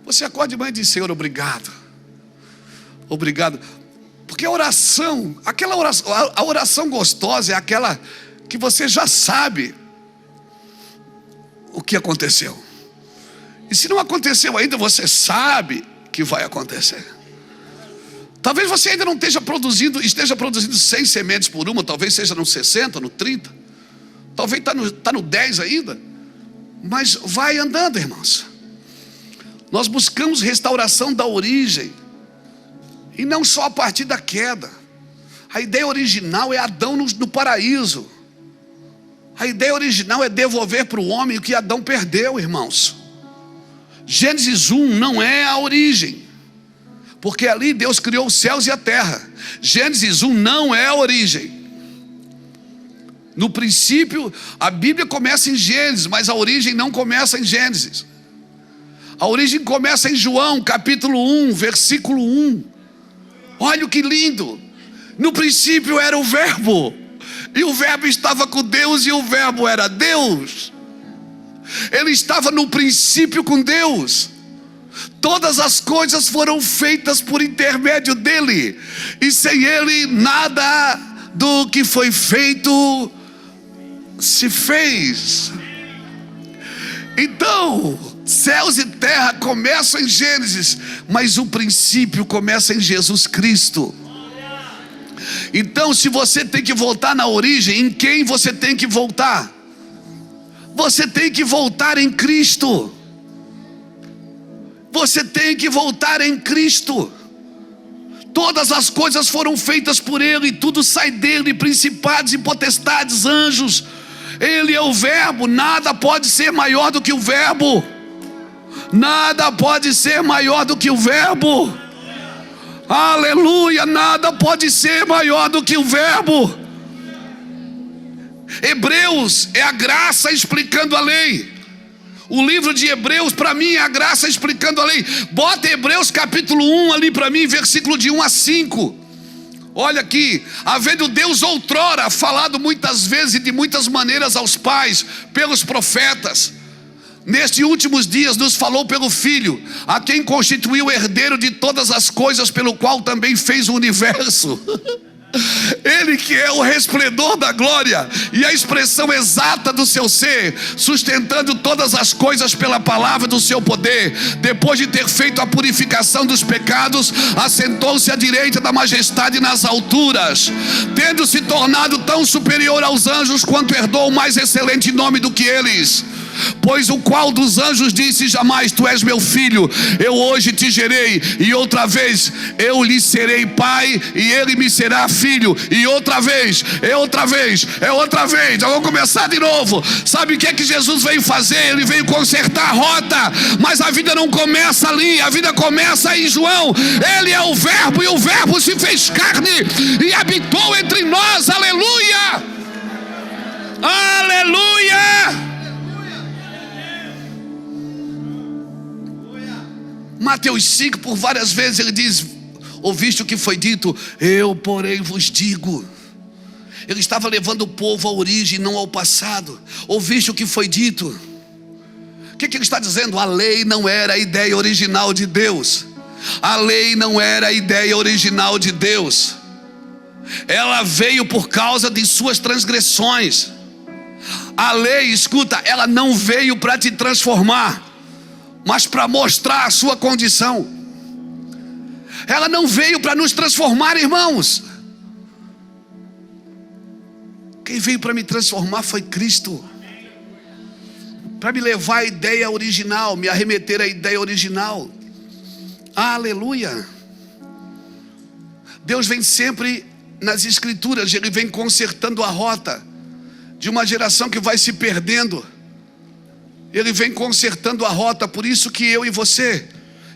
Você acorda de manhã e diz: Senhor, obrigado. Obrigado. Porque a oração, a oração gostosa é aquela que você já sabe o que aconteceu. E se não aconteceu ainda, você sabe que vai acontecer. Talvez você ainda não esteja produzindo 100 sementes por uma, talvez seja no 60, no 30, talvez está no 10 ainda. Mas vai andando, irmãos. Nós buscamos restauração da origem, e não só a partir da queda. A ideia original é Adão no paraíso. A ideia original é devolver para o homem o que Adão perdeu, irmãos. Gênesis 1 não é a origem, porque ali Deus criou os céus e a terra. Gênesis 1 não é a origem. No princípio, a Bíblia começa em Gênesis, mas a origem não começa em Gênesis. A origem começa em João, capítulo 1, versículo 1. Olha que lindo. No princípio era o Verbo, e o Verbo estava com Deus, e o Verbo era Deus. Ele estava no princípio com Deus. Todas as coisas foram feitas por intermédio dele, e sem ele nada do que foi feito se fez. Então, céus e terra começam em Gênesis, mas o princípio começa em Jesus Cristo. Então, se você tem que voltar na origem, em quem você tem que voltar? Você tem que voltar em Cristo. Você tem que voltar em Cristo. Todas as coisas foram feitas por Ele, e tudo sai dele, principados e potestades, anjos. Ele é o Verbo, nada pode ser maior do que o Verbo. Nada pode ser maior do que o Verbo. Aleluia, nada pode ser maior do que o Verbo. Hebreus é a graça explicando a lei. O livro de Hebreus para mim é a graça explicando a lei. Bota Hebreus capítulo 1 ali para mim, versículo de 1 a 5. Olha aqui, havendo Deus outrora falado muitas vezes e de muitas maneiras aos pais, pelos profetas, nestes últimos dias nos falou pelo Filho, a quem constituiu herdeiro de todas as coisas, pelo qual também fez o universo. Ele que é o resplendor da glória e a expressão exata do seu ser, sustentando todas as coisas pela palavra do seu poder, depois de ter feito a purificação dos pecados, assentou-se à direita da majestade nas alturas, tendo se tornado tão superior aos anjos quanto herdou o mais excelente nome do que eles. Pois o qual dos anjos disse jamais: tu és meu filho, eu hoje te gerei, e outra vez eu lhe serei pai, e ele me será filho, e outra vez, outra vez. Eu vou começar de novo. Sabe o que é que Jesus veio fazer? Ele veio consertar a rota, mas a vida não começa ali, a vida começa em João. Ele é o verbo, e o verbo se fez carne e habitou entre nós. Aleluia, aleluia. Mateus 5, por várias vezes ele diz: ouviste o que foi dito, eu porém vos digo. Ele estava levando o povo à origem, não ao passado. Ouviste o que foi dito. O que ele está dizendo? A lei não era a ideia original de Deus. A lei não era a ideia original de Deus. Ela veio por causa de suas transgressões. A lei, escuta, ela não veio para te transformar, mas para mostrar a sua condição. Ela não veio para nos transformar, irmãos. Quem veio para me transformar foi Cristo, para me levar à ideia original, me arremeter à ideia original. Aleluia. Deus vem sempre nas escrituras, Ele vem consertando a rota de uma geração que vai se perdendo. Ele vem consertando a rota. Por isso que eu e você,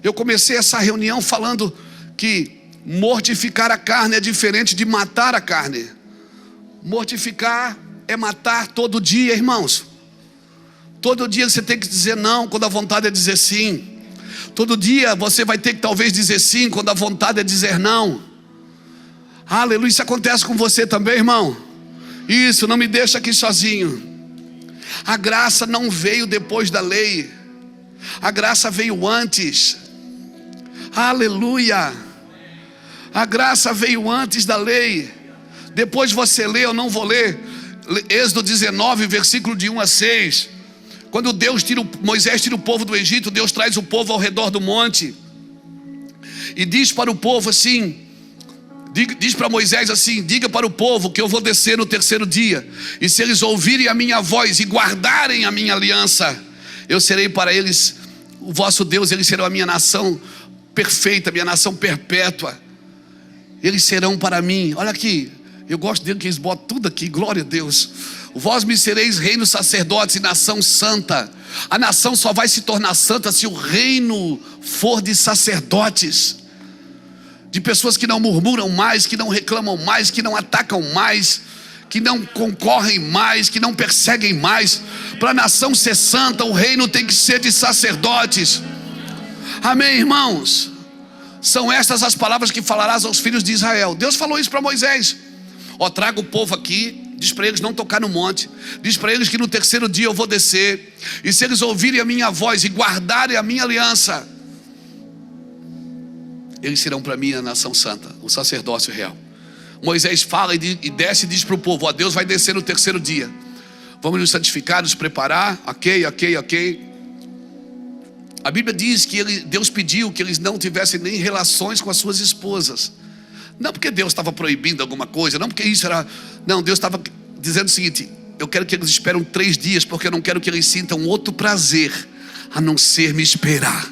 eu comecei essa reunião falando que mortificar a carne é diferente de matar a carne. Mortificar é matar todo dia, irmãos. Todo dia você tem que dizer não quando a vontade é dizer sim. Todo dia você vai ter que talvez dizer sim quando a vontade é dizer não. Aleluia. Isso acontece com você também, irmão? Isso, não me deixa aqui sozinho. A graça não veio depois da lei, a graça veio antes. Aleluia. A graça veio antes da lei. Depois você lê, eu não vou ler, Êxodo 19, versículo de 1 a 6. Quando Moisés tira o povo do Egito, Deus traz o povo ao redor do monte e diz para o povo assim, diz para Moisés assim: diga para o povo que eu vou descer no terceiro dia, e se eles ouvirem a minha voz e guardarem a minha aliança, eu serei para eles o vosso Deus, eles serão a minha nação perfeita, a minha nação perpétua. Eles serão para mim. Olha aqui, eu gosto dele que eles botam tudo aqui, glória a Deus. Vós me sereis reino, sacerdotes e nação santa. A nação só vai se tornar santa se o reino for de sacerdotes, de pessoas que não murmuram mais, que não reclamam mais, que não atacam mais, que não concorrem mais, que não perseguem mais. Para a nação ser santa, o reino tem que ser de sacerdotes. Amém, irmãos? São estas as palavras que falarás aos filhos de Israel. Deus falou isso para Moisés. Traga o povo aqui, diz para eles não tocar no monte, diz para eles que no terceiro dia eu vou descer, e se eles ouvirem a minha voz e guardarem a minha aliança, eles serão para mim a nação santa, o sacerdócio real. Moisés fala e desce e diz para o povo: Deus vai descer no terceiro dia, vamos nos santificar, nos preparar. Ok. A Bíblia diz que Deus pediu que eles não tivessem nem relações com as suas esposas. Não porque Deus estava proibindo alguma coisa, não porque isso era... Não, Deus estava dizendo o seguinte: eu quero que eles esperem 3 dias, porque eu não quero que eles sintam outro prazer a não ser me esperar.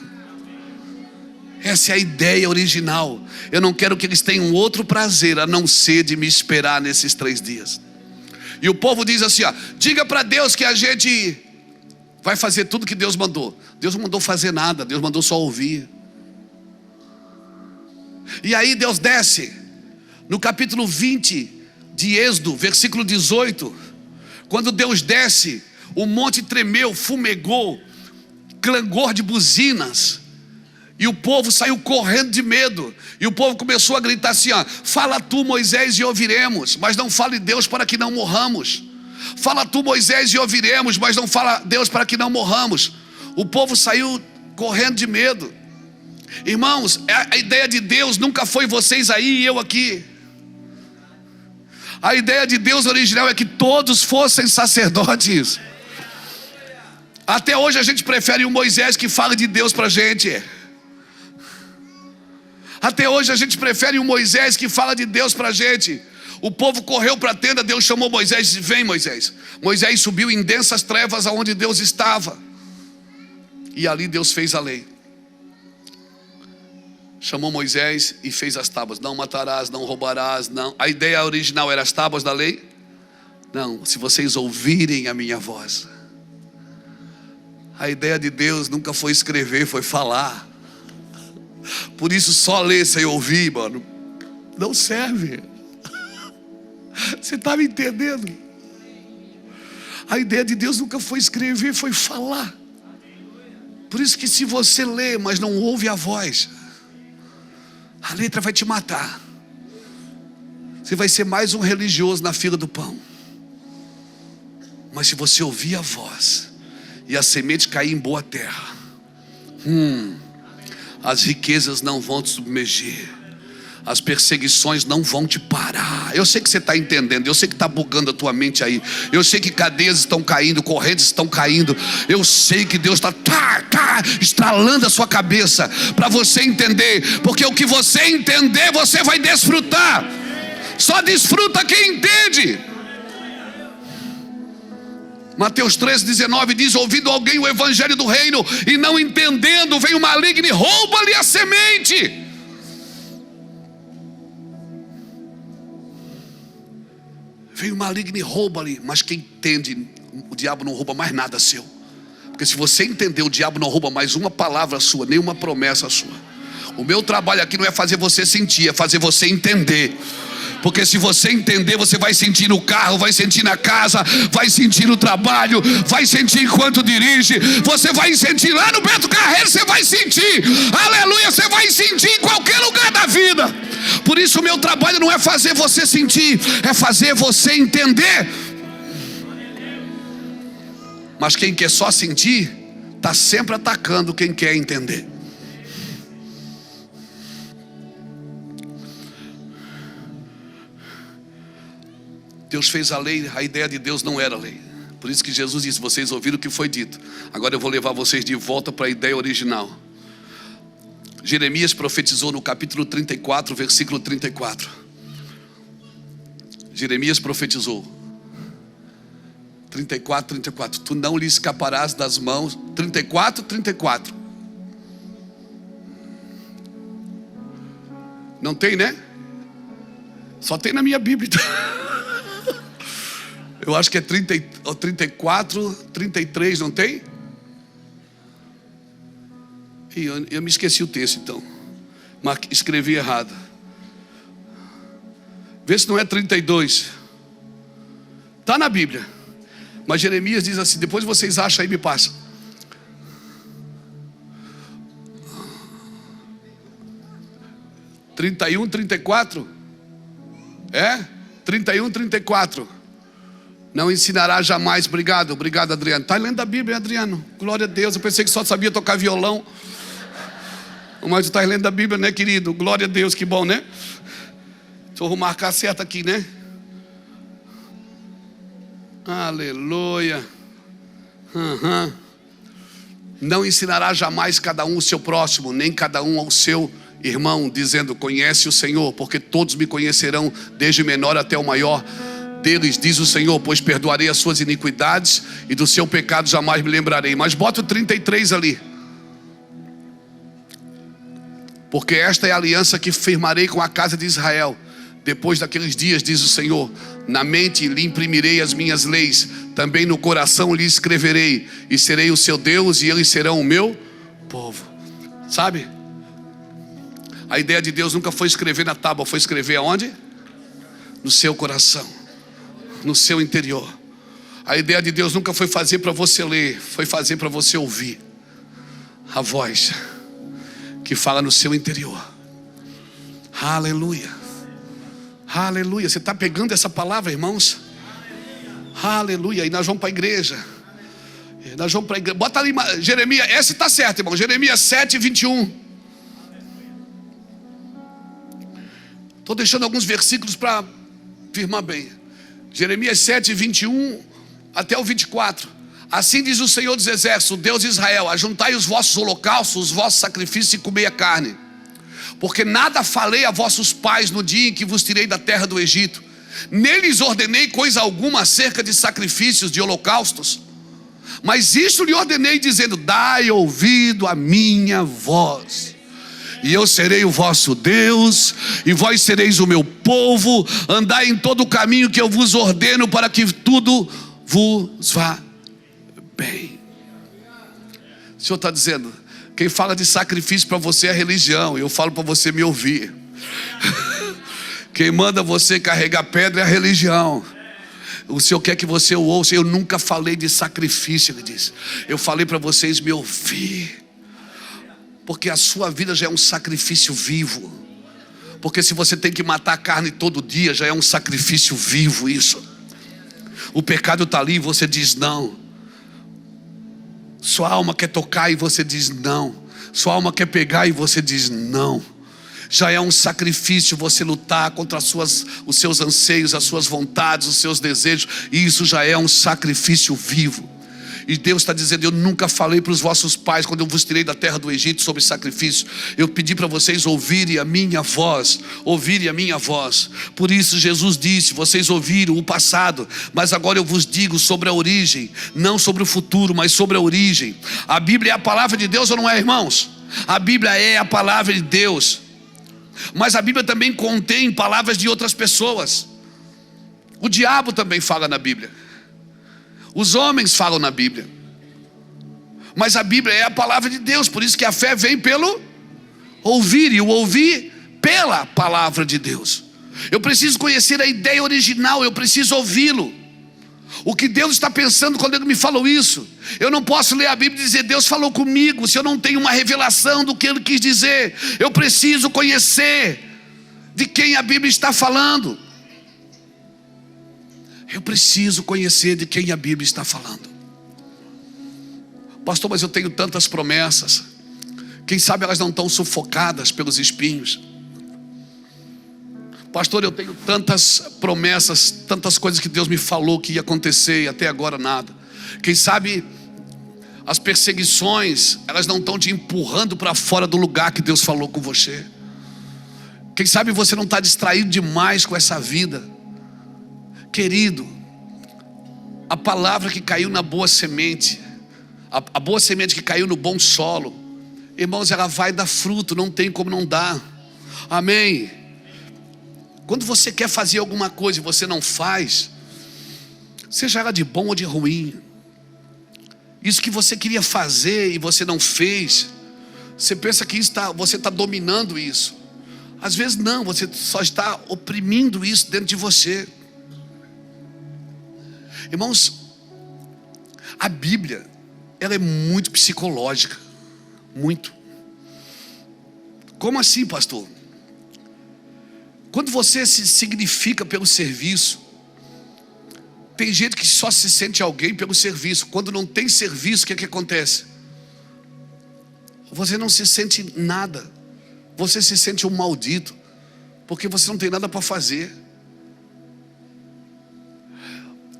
Essa é a ideia original. Eu não quero que eles tenham outro prazer a não ser de me esperar nesses 3 dias. E o povo diz assim: diga para Deus que a gente vai fazer tudo que Deus mandou. Deus não mandou fazer nada, Deus mandou só ouvir. E aí Deus desce no capítulo 20 de Êxodo, versículo 18. Quando Deus desce, o monte tremeu, fumegou, clangor de buzinas, E o povo saiu correndo de medo. E o povo começou a gritar assim, ó: fala tu, Moisés, e ouviremos, mas não fale Deus para que não morramos. Fala tu, Moisés, e ouviremos, mas não fala Deus para que não morramos. O povo saiu correndo de medo. Irmãos, a ideia de Deus nunca foi vocês aí e eu aqui. A ideia de Deus original é que todos fossem sacerdotes. Até hoje a gente prefere um Moisés que fala de Deus pra gente. Até hoje a gente prefere um Moisés que fala de Deus pra gente. O povo correu para a tenda, Deus chamou Moisés e disse: vem, Moisés. Moisés subiu em densas trevas aonde Deus estava. E ali Deus fez a lei. Chamou Moisés e fez as tábuas. Não matarás, não roubarás, não. A ideia original era as tábuas da lei? Não, se vocês ouvirem a minha voz. A ideia de Deus nunca foi escrever, foi falar. Por isso só ler sem ouvir, mano, não serve. Você está me entendendo? A ideia de Deus nunca foi escrever, foi falar. Por isso que se você lê, mas não ouve a voz, a letra vai te matar. Você vai ser mais um religioso na fila do pão. Mas se você ouvir a voz e a semente cair em boa terra, as riquezas não vão te submergir, as perseguições não vão te parar. Eu sei que você está entendendo, eu sei que está bugando a tua mente aí, eu sei que cadeias estão caindo, correntes estão caindo, eu sei que Deus está estralando a sua cabeça para você entender, porque o que você entender você vai desfrutar. Só desfruta quem entende. Mateus 13:19 diz: ouvindo alguém o evangelho do reino e não entendendo, vem o maligno e rouba-lhe a semente. Vem o maligno e rouba-lhe. Mas quem entende, o diabo não rouba mais nada seu. Porque se você entender, o diabo não rouba mais uma palavra sua, nem uma promessa sua. O meu trabalho aqui não é fazer você sentir, é fazer você entender. Porque se você entender, você vai sentir no carro, vai sentir na casa, vai sentir no trabalho, vai sentir enquanto dirige, você vai sentir lá no Beto Carreiro, você vai sentir, aleluia, você vai sentir em qualquer lugar da vida. Por isso o meu trabalho não é fazer você sentir, é fazer você entender. Mas quem quer só sentir, está sempre atacando quem quer entender. Deus fez a lei, a ideia de Deus não era lei. Por isso que Jesus disse: vocês ouviram o que foi dito, agora eu vou levar vocês de volta para a ideia original. Jeremias profetizou no capítulo 34, versículo 34. Jeremias profetizou 34. Tu não lhe escaparás das mãos. 34. Não tem, né? Só tem na minha Bíblia. Eu acho que é 34, 33, não tem? E eu me esqueci o texto então. Mas escrevi errado. Vê se não é 32. Está na Bíblia. Mas Jeremias diz assim, depois vocês acham aí, me passa. – 31, 34. É? 31, 34. Não ensinará jamais. Obrigado, Adriano. Está lendo a Bíblia, Adriano? Glória a Deus. Eu pensei que só sabia tocar violão. Mas tu está lendo a Bíblia, né, querido? Glória a Deus, que bom, né? Deixa eu marcar certo aqui, né? Aleluia. Não ensinará jamais cada um o seu próximo, nem cada um ao seu irmão, dizendo: conhece o Senhor, porque todos me conhecerão, desde o menor até o maior deles, diz o Senhor, pois perdoarei as suas iniquidades e do seu pecado jamais me lembrarei. Mas bota o 33 ali. Porque esta é a aliança que firmarei com a casa de Israel depois daqueles dias, diz o Senhor. Na mente lhe imprimirei as minhas leis, também no coração lhe escreverei, e serei o seu Deus e eles serão o meu povo. Sabe? A ideia de Deus nunca foi escrever na tábua, foi escrever aonde? No seu coração, no seu interior. A ideia de Deus nunca foi fazer para você ler, foi fazer para você ouvir a voz. que fala no seu interior. Aleluia. Aleluia. Você está pegando essa palavra, irmãos? Aleluia. E nós vamos para a igreja. Nós vamos para a igreja. Bota ali Jeremias. Esse está certo, irmão. Jeremias 7:21. Estou deixando alguns versículos para firmar bem. Jeremias 7:21 até o 24. Assim diz o Senhor dos Exércitos, o Deus de Israel: ajuntai os vossos holocaustos, os vossos sacrifícios, e comei a carne. Porque nada falei a vossos pais no dia em que vos tirei da terra do Egito, nem lhes ordenei coisa alguma acerca de sacrifícios, de holocaustos. Mas isto lhe ordenei, dizendo: dai ouvido à minha voz, e eu serei o vosso Deus, e vós sereis o meu povo. Andai em todo o caminho que eu vos ordeno, para que tudo vos vá bem. O Senhor está dizendo: quem fala de sacrifício para você é a religião. Eu falo para você me ouvir. Quem manda você carregar pedra é a religião. O Senhor quer que você o ouça. Eu nunca falei de sacrifício, Ele diz. Eu falei para vocês me ouvir. Porque a sua vida já é um sacrifício vivo. Porque se você tem que matar a carne todo dia, já é um sacrifício vivo isso. O pecado está ali e você diz não. Sua alma quer tocar e você diz não. Sua alma quer pegar e você diz não. Já é um sacrifício você lutar contra os seus anseios, as suas vontades, os seus desejos. E isso já é um sacrifício vivo. E Deus está dizendo: eu nunca falei para os vossos pais, quando eu vos tirei da terra do Egito, sobre sacrifício. Eu pedi para vocês ouvirem a minha voz. Ouvirem a minha voz. Por isso Jesus disse: vocês ouviram o passado, mas agora eu vos digo sobre a origem. Não sobre o futuro, mas sobre a origem. A Bíblia é a palavra de Deus ou não é, irmãos? A Bíblia é a palavra de Deus. Mas a Bíblia também contém palavras de outras pessoas. O diabo também fala na Bíblia. Os homens falam na Bíblia. Mas a Bíblia é a palavra de Deus. Por isso que a fé vem pelo ouvir, e o ouvir pela palavra de Deus. Eu preciso conhecer a ideia original. Eu preciso ouvi-lo. O que Deus está pensando quando Ele me falou isso. Eu não posso ler a Bíblia e dizer: Deus falou comigo, se eu não tenho uma revelação do que Ele quis dizer. Eu preciso conhecer de quem a Bíblia está falando. Eu preciso conhecer de quem a Bíblia está falando. Pastor, mas eu tenho tantas promessas. Quem sabe elas não estão sufocadas pelos espinhos. Pastor, eu tenho tantas promessas, tantas coisas que Deus me falou que ia acontecer e até agora nada. Quem sabe as perseguições, elas não estão te empurrando para fora do lugar que Deus falou com você. Quem sabe você não está distraído demais com essa vida. Querido, a palavra que caiu na boa semente, a boa semente que caiu no bom solo, irmãos, ela vai dar fruto, não tem como não dar. Amém. Quando você quer fazer alguma coisa e você não faz, seja ela de bom ou de ruim, isso que você queria fazer e você não fez, você pensa que você está dominando isso. Às vezes não, você só está oprimindo isso dentro de você. Irmãos, a Bíblia, ela é muito psicológica. Muito. Como assim, pastor? Quando você se significa pelo serviço, tem gente que só se sente alguém pelo serviço. Quando não tem serviço, o que acontece? Você não se sente nada. Você se sente um maldito, porque você não tem nada para fazer.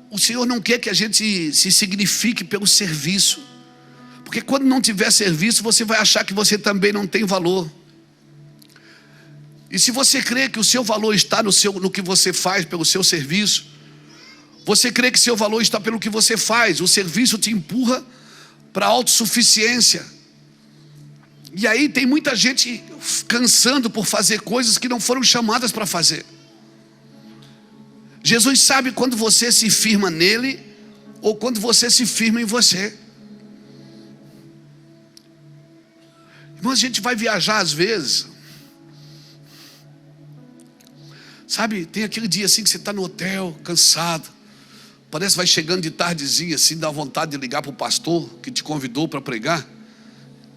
O Senhor não quer que a gente se signifique pelo serviço, porque quando não tiver serviço, você vai achar que você também não tem valor. E se você crê que o seu valor está no que você faz pelo seu serviço, você crê que seu valor está pelo que você faz, o serviço te empurra para a autossuficiência. E aí tem muita gente cansando por fazer coisas que não foram chamadas para fazer. Jesus sabe quando você se firma nele ou quando você se firma em você. Irmãos, a gente vai viajar às vezes. Sabe, tem aquele dia assim que você está no hotel, cansado. Parece que vai chegando de tardezinha assim, dá vontade de ligar para o pastor que te convidou para pregar.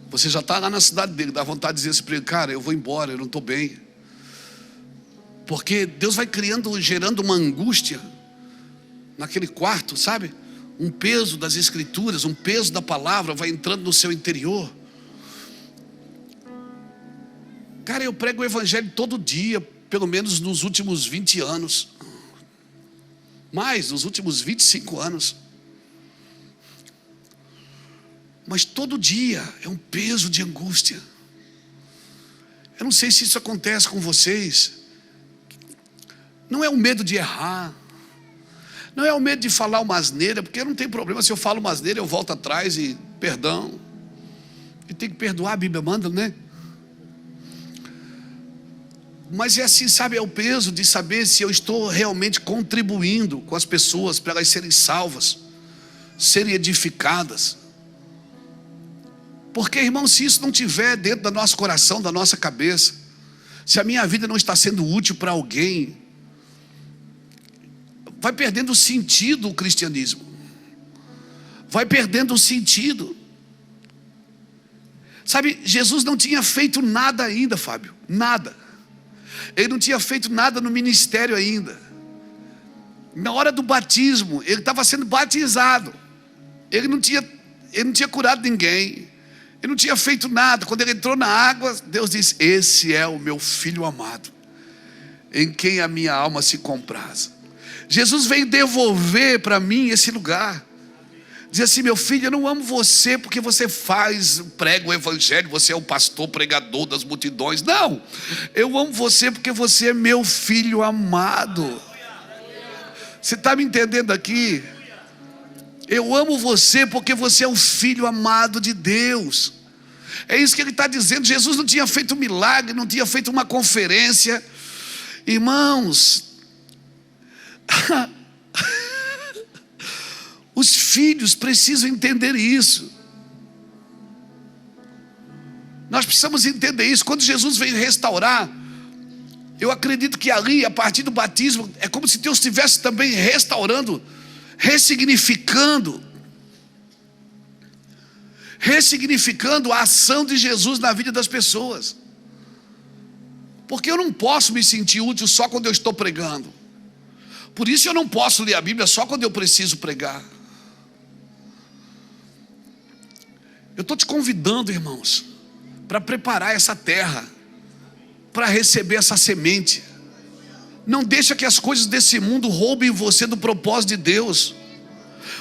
Você já está lá na cidade dele, dá vontade de dizer assim para ele: cara, eu vou embora, eu não estou bem. Porque Deus vai gerando uma angústia naquele quarto, sabe? Um peso das escrituras, um peso da palavra vai entrando no seu interior. Cara, eu prego o evangelho todo dia, pelo menos nos últimos 20 anos. Mais, nos últimos 25 anos. Mas todo dia é um peso de angústia. Eu não sei se isso acontece com vocês. Não é o medo de errar. Não é o medo de falar uma asneira, porque não tem problema. Se eu falo uma asneira, eu volto atrás e perdão. E tem que perdoar, a Bíblia manda, né? Mas é assim, sabe, é o peso de saber se eu estou realmente contribuindo com as pessoas para elas serem salvas, serem edificadas. Porque, irmão, se isso não estiver dentro do nosso coração, da nossa cabeça, se a minha vida não está sendo útil para alguém, vai perdendo o sentido o cristianismo. Vai perdendo o sentido. Sabe, Jesus não tinha feito nada ainda, Fábio, nada. Ele não tinha feito nada no ministério ainda. Na hora do batismo, ele estava sendo batizado. Ele não tinha curado ninguém. Ele não tinha feito nada. Quando ele entrou na água, Deus disse: esse é o meu filho amado, em quem a minha alma se compraz. Jesus veio devolver para mim esse lugar. Diz assim: meu filho, eu não amo você porque você prega o evangelho, você é o pastor pregador das multidões. Não, eu amo você porque você é meu filho amado. Você está me entendendo aqui? Eu amo você porque você é o filho amado de Deus. É isso que ele está dizendo. Jesus não tinha feito um milagre, não tinha feito uma conferência. Irmãos, os filhos precisam entender isso. Nós precisamos entender isso. Quando Jesus veio restaurar, eu acredito que ali, a partir do batismo, é como se Deus estivesse também restaurando, ressignificando a ação de Jesus na vida das pessoas. Porque eu não posso me sentir útil só quando eu estou pregando. Por isso eu não posso ler a Bíblia só quando eu preciso pregar. Eu estou te convidando, irmãos, para preparar essa terra, para receber essa semente. Não deixa que as coisas desse mundo roubem você do propósito de Deus.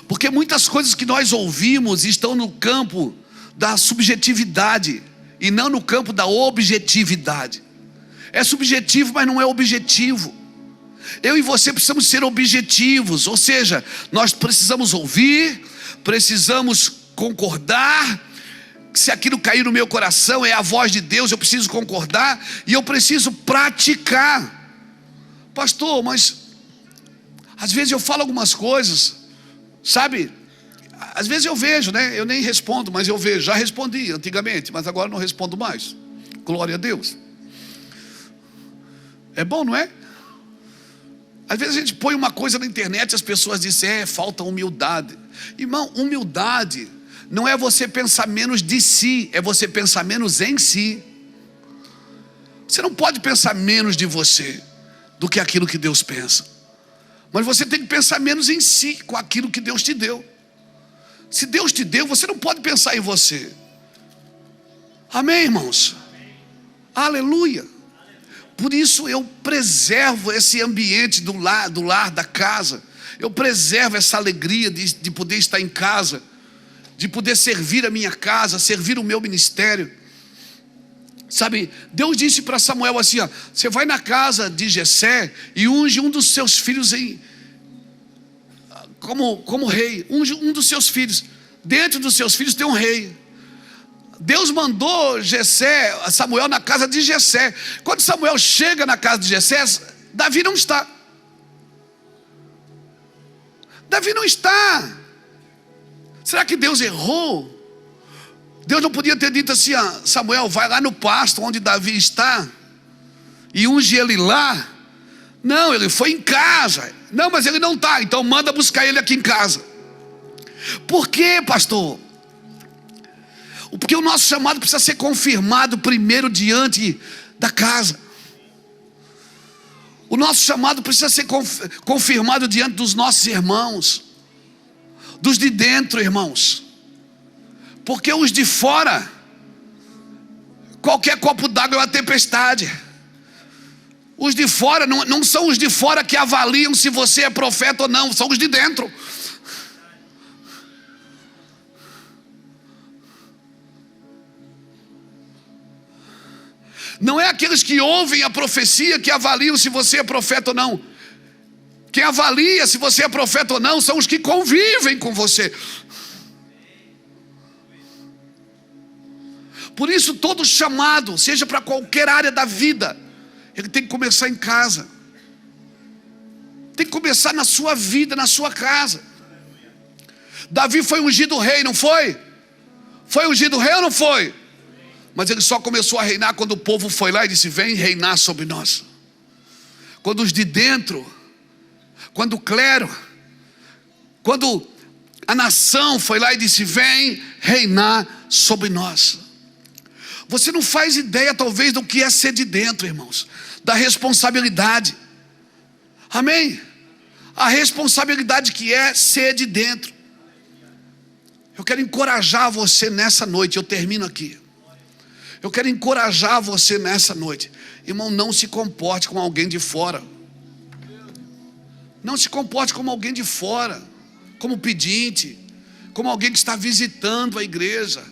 Porque muitas coisas que nós ouvimos estão no campo da subjetividade e não no campo da objetividade. É subjetivo, mas não é objetivo. Eu e você precisamos ser objetivos, ou seja, nós precisamos ouvir, precisamos concordar. Se aquilo cair no meu coração, é a voz de Deus, eu preciso concordar e eu preciso praticar. Pastor, mas às vezes eu falo algumas coisas, sabe? Às vezes eu vejo, né? Eu nem respondo, mas eu vejo. Já respondi antigamente, mas agora não respondo mais. Glória a Deus. É bom, não é? Às vezes a gente põe uma coisa na internet e as pessoas dizem: falta humildade. Irmão, humildade não é você pensar menos de si, é você pensar menos em si. Você não pode pensar menos de você do que aquilo que Deus pensa. Mas você tem que pensar menos em si, com aquilo que Deus te deu. Se Deus te deu, você não pode pensar em você. Amém, irmãos? Aleluia. Por isso eu preservo esse ambiente do lar, da casa. Eu preservo essa alegria de poder estar em casa, de poder servir a minha casa, servir o meu ministério. Sabe, Deus disse para Samuel assim: você vai na casa de Jessé e unge um dos seus filhos como rei. Unge um dos seus filhos. Dentro dos seus filhos tem um rei. Deus mandou Samuel na casa de Jessé. Quando Samuel chega na casa de Jessé, Davi não está. Davi não está. Será que Deus errou? Deus não podia ter dito assim: Samuel, vai lá no pasto onde Davi está e unge ele lá. Não, ele foi em casa. Não, mas ele não está, então manda buscar ele aqui em casa. Por quê, pastor? Porque o nosso chamado precisa ser confirmado primeiro diante da casa. O nosso chamado precisa ser confirmado diante dos nossos irmãos, dos de dentro, irmãos. Porque os de fora, qualquer copo d'água é uma tempestade. Os de fora, não são os de fora que avaliam se você é profeta ou não, são os de dentro. Não é aqueles que ouvem a profecia que avaliam se você é profeta ou não. Quem avalia se você é profeta ou não são os que convivem com você. Por isso todo chamado, seja para qualquer área da vida, ele tem que começar em casa. Tem que começar na sua vida, na sua casa. Davi foi ungido rei, não foi? Foi ungido rei ou não foi? Mas ele só começou a reinar quando o povo foi lá e disse: vem reinar sobre nós. Quando os de dentro, quando o clero, quando a nação foi lá e disse: vem reinar sobre nós. Você não faz ideia talvez do que é ser de dentro, irmãos, da responsabilidade. Amém? A responsabilidade que é ser de dentro. Eu quero encorajar você nessa noite, eu termino aqui. Eu quero encorajar você nessa noite. Irmão, não se comporte como alguém de fora. Não se comporte como alguém de fora, como pedinte, como alguém que está visitando a igreja.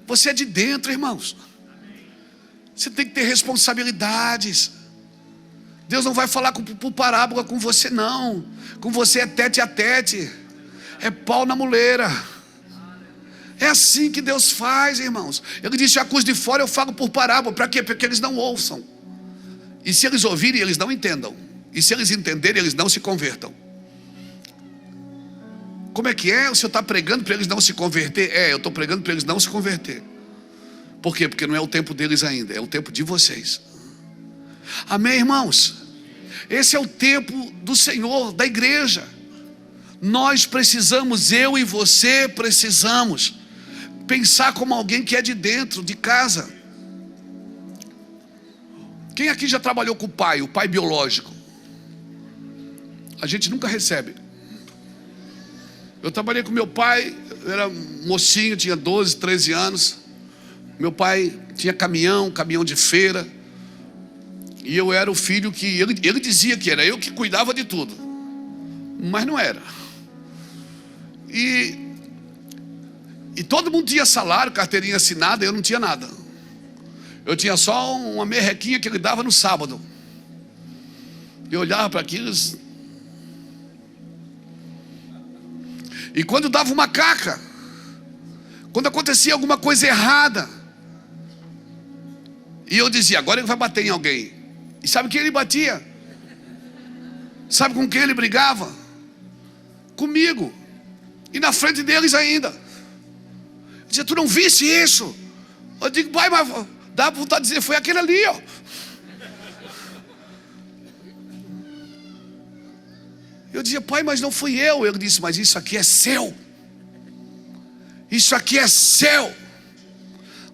Você é de dentro, irmãos. Você tem que ter responsabilidades. Deus não vai falar por parábola com você, não. Com você é tete a tete, é pau na muleira. É assim que Deus faz, irmãos. Ele disse: a coisa de fora eu falo por parábola. Para quê? Porque eles não ouçam. E se eles ouvirem, eles não entendam. E se eles entenderem, eles não se convertam. Como é que é? O senhor está pregando para eles não se converter? Eu estou pregando para eles não se converter. Por quê? Porque não é o tempo deles ainda, é o tempo de vocês. Amém, irmãos? Esse é o tempo do Senhor, da igreja. Nós precisamos, eu e você precisamos pensar como alguém que é de dentro, de casa. Quem aqui já trabalhou com o pai biológico? A gente nunca recebe. Eu trabalhei com meu pai, eu era mocinho, tinha 12, 13 anos. Meu pai tinha caminhão de feira. E eu era o filho que, ele dizia que era eu que cuidava de tudo. Mas não era. E todo mundo tinha salário, carteirinha assinada, eu não tinha nada. Eu tinha só uma merrequinha que ele dava no sábado. Eu olhava para aquilo. E quando dava uma caca, quando acontecia alguma coisa errada, e eu dizia: agora ele vai bater em alguém. E sabe quem ele batia? Sabe com quem ele brigava? Comigo. E na frente deles ainda. Eu dizia: tu não visse isso? Eu digo: pai, mas dá pra vontade de dizer: foi aquele ali, ó. Eu dizia: pai, mas não fui eu. Ele disse: mas isso aqui é seu. Isso aqui é seu.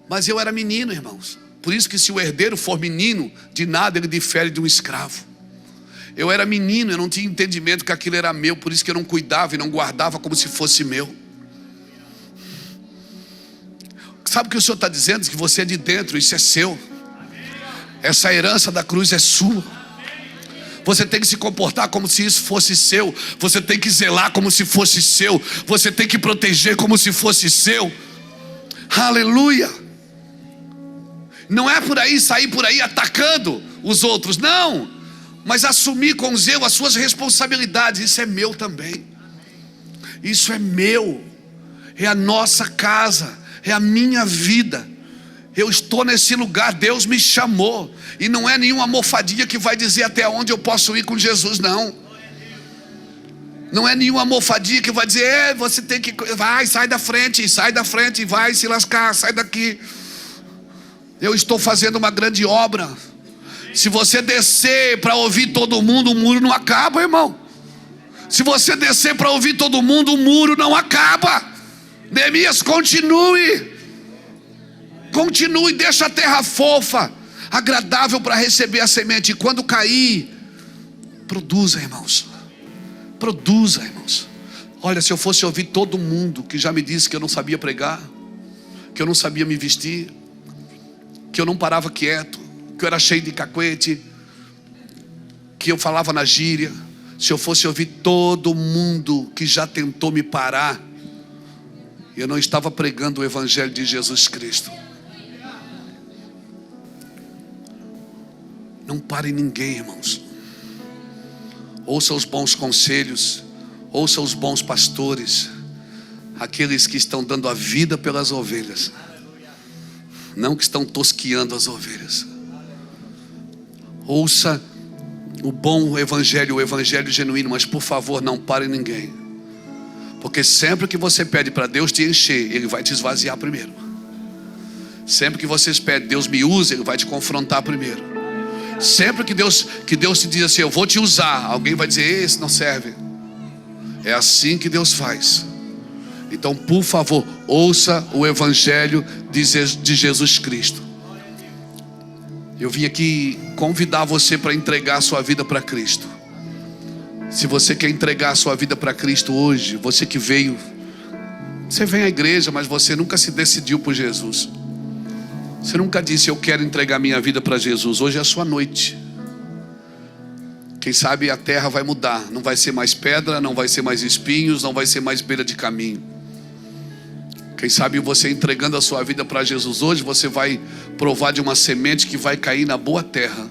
Mas eu era menino, irmãos. Por isso que se o herdeiro for menino, de nada ele difere de um escravo. Eu era menino, eu não tinha entendimento que aquilo era meu. Por isso que eu não cuidava e não guardava como se fosse meu. Sabe o que o Senhor está dizendo? Que você é de dentro, isso é seu. Essa herança da cruz é sua. Você tem que se comportar como se isso fosse seu. Você tem que zelar como se fosse seu. Você tem que proteger como se fosse seu. Aleluia. Não é por aí, sair por aí atacando os outros, não. Mas assumir com zelo as suas responsabilidades. Isso é meu também. Isso é meu. É a nossa casa. É a minha vida. Eu estou nesse lugar, Deus me chamou. E não é nenhuma mofadinha que vai dizer até onde eu posso ir com Jesus, não. Não é nenhuma mofadinha que vai dizer: você tem que, vai, sai da frente, vai se lascar, sai daqui. Eu estou fazendo uma grande obra. Se você descer para ouvir todo mundo, o muro não acaba, irmão. Se você descer para ouvir todo mundo, o muro não acaba. Neemias, continue. Continue, deixa a terra fofa, agradável para receber a semente. E quando cair, produza, irmãos. Produza, irmãos. Olha, se eu fosse ouvir todo mundo que já me disse que eu não sabia pregar, que eu não sabia me vestir, que eu não parava quieto, que eu era cheio de cacuete, que eu falava na gíria, se eu fosse ouvir todo mundo que já tentou me parar, eu não estava pregando o evangelho de Jesus Cristo. Não pare ninguém, irmãos. Ouça os bons conselhos, ouça os bons pastores, aqueles que estão dando a vida pelas ovelhas, não que estão tosquiando as ovelhas. Ouça o bom evangelho, o evangelho genuíno, mas por favor, não pare ninguém, porque sempre que você pede para Deus te encher, Ele vai te esvaziar primeiro. Sempre que você pede, Deus me use, Ele vai te confrontar primeiro. Sempre que Deus te diz assim, eu vou te usar, alguém vai dizer, esse não serve. É assim que Deus faz. Então, por favor, ouça o evangelho de Jesus Cristo. Eu vim aqui convidar você para entregar a sua vida para Cristo. Se você quer entregar a sua vida para Cristo hoje, você que veio, você vem à igreja, mas você nunca se decidiu por Jesus. Você nunca disse, eu quero entregar minha vida para Jesus. Hoje é a sua noite. Quem sabe a terra vai mudar. Não vai ser mais pedra, não vai ser mais espinhos, não vai ser mais beira de caminho. Quem sabe você entregando a sua vida para Jesus hoje, você vai provar de uma semente que vai cair na boa terra.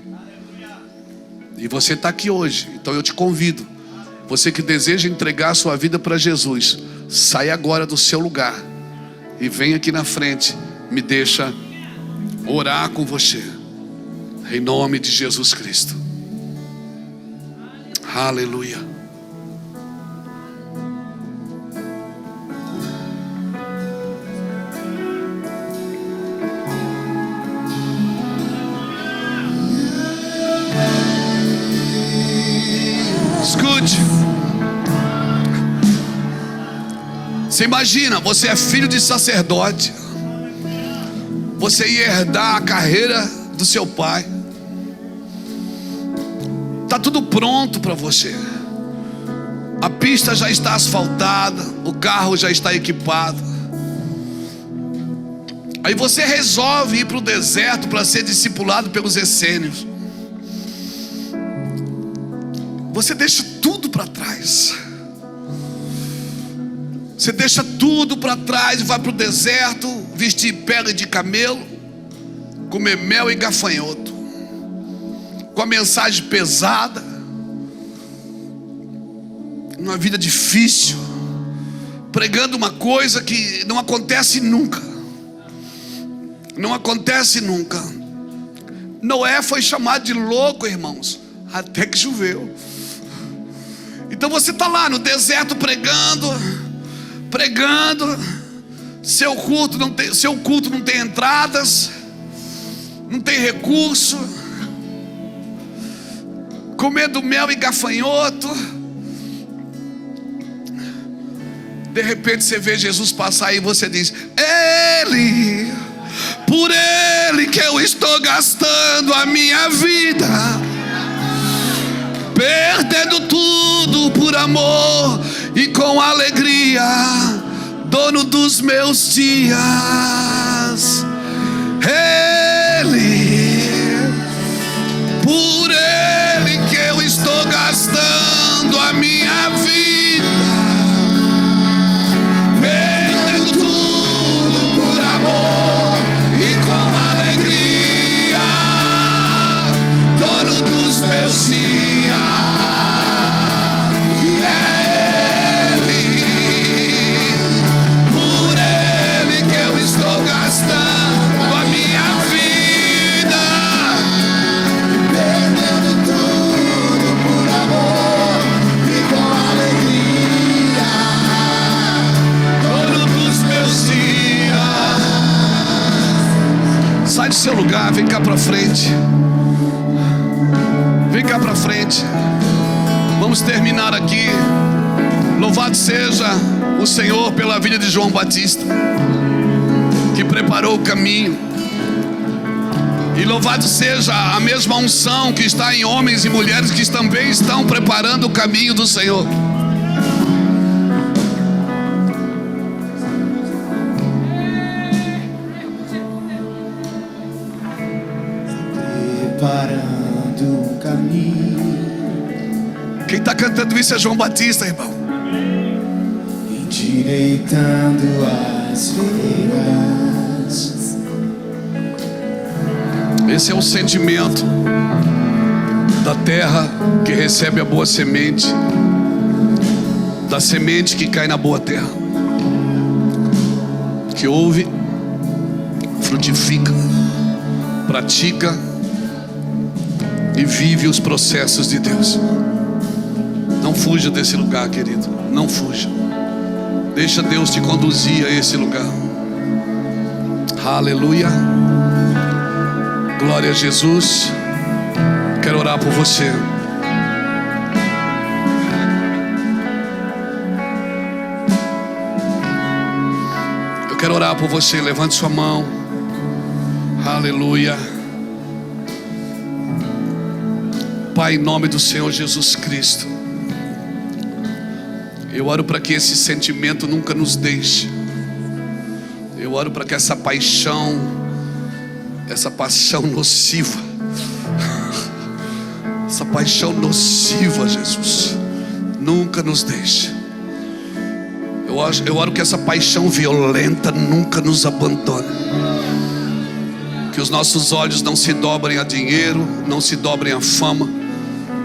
E você está aqui hoje, então eu te convido. Você que deseja entregar a sua vida para Jesus, sai agora do seu lugar e vem aqui na frente. Me deixa orar com você, em nome de Jesus Cristo. Aleluia. Escute. Você imagina, você é filho de sacerdote, você ia herdar a carreira do seu pai. Está tudo pronto para você. A pista já está asfaltada, o carro já está equipado. Aí você resolve ir para o deserto para ser discipulado pelos essênios. Você deixa tudo para trás. Você deixa tudo para trás e vai para o deserto, vestir pele de camelo, comer mel e gafanhoto, com a mensagem pesada, uma vida difícil, pregando uma coisa que não acontece nunca. Não acontece nunca. Noé foi chamado de louco, irmãos, até que choveu. Então você está lá no deserto pregando, seu culto não tem entradas, não tem recurso, comendo mel e gafanhoto. De repente você vê Jesus passar e você diz, Ele, por Ele que eu estou gastando a minha vida, perdendo tudo por amor e com alegria, dono dos meus dias. Ele, por Ele que eu estou gastando a minha vida, perdendo tudo por amor e com alegria, dono dos meus dias. Sai do seu lugar, vem cá pra frente. Vem cá pra frente. Vamos terminar aqui. Louvado seja o Senhor pela vida de João Batista, que preparou o caminho. E louvado seja a mesma unção que está em homens e mulheres que também estão preparando o caminho do Senhor. Preparando um caminho. Quem está cantando isso é João Batista, irmão. Endireitando as veredas. Esse é o sentimento da terra que recebe a boa semente, da semente que cai na boa terra, que ouve, frutifica, pratica e vive os processos de Deus. Não fuja desse lugar, querido. Não fuja. Deixa Deus te conduzir a esse lugar. Aleluia. Glória a Jesus. Quero orar por você. Eu quero orar por você. Levante sua mão. Aleluia. Pai, em nome do Senhor Jesus Cristo, eu oro para que esse sentimento nunca nos deixe. Eu oro para que essa paixão nociva, essa paixão nociva, Jesus, nunca nos deixe. Eu oro que essa paixão violenta nunca nos abandone. Que os nossos olhos não se dobrem a dinheiro, não se dobrem a fama,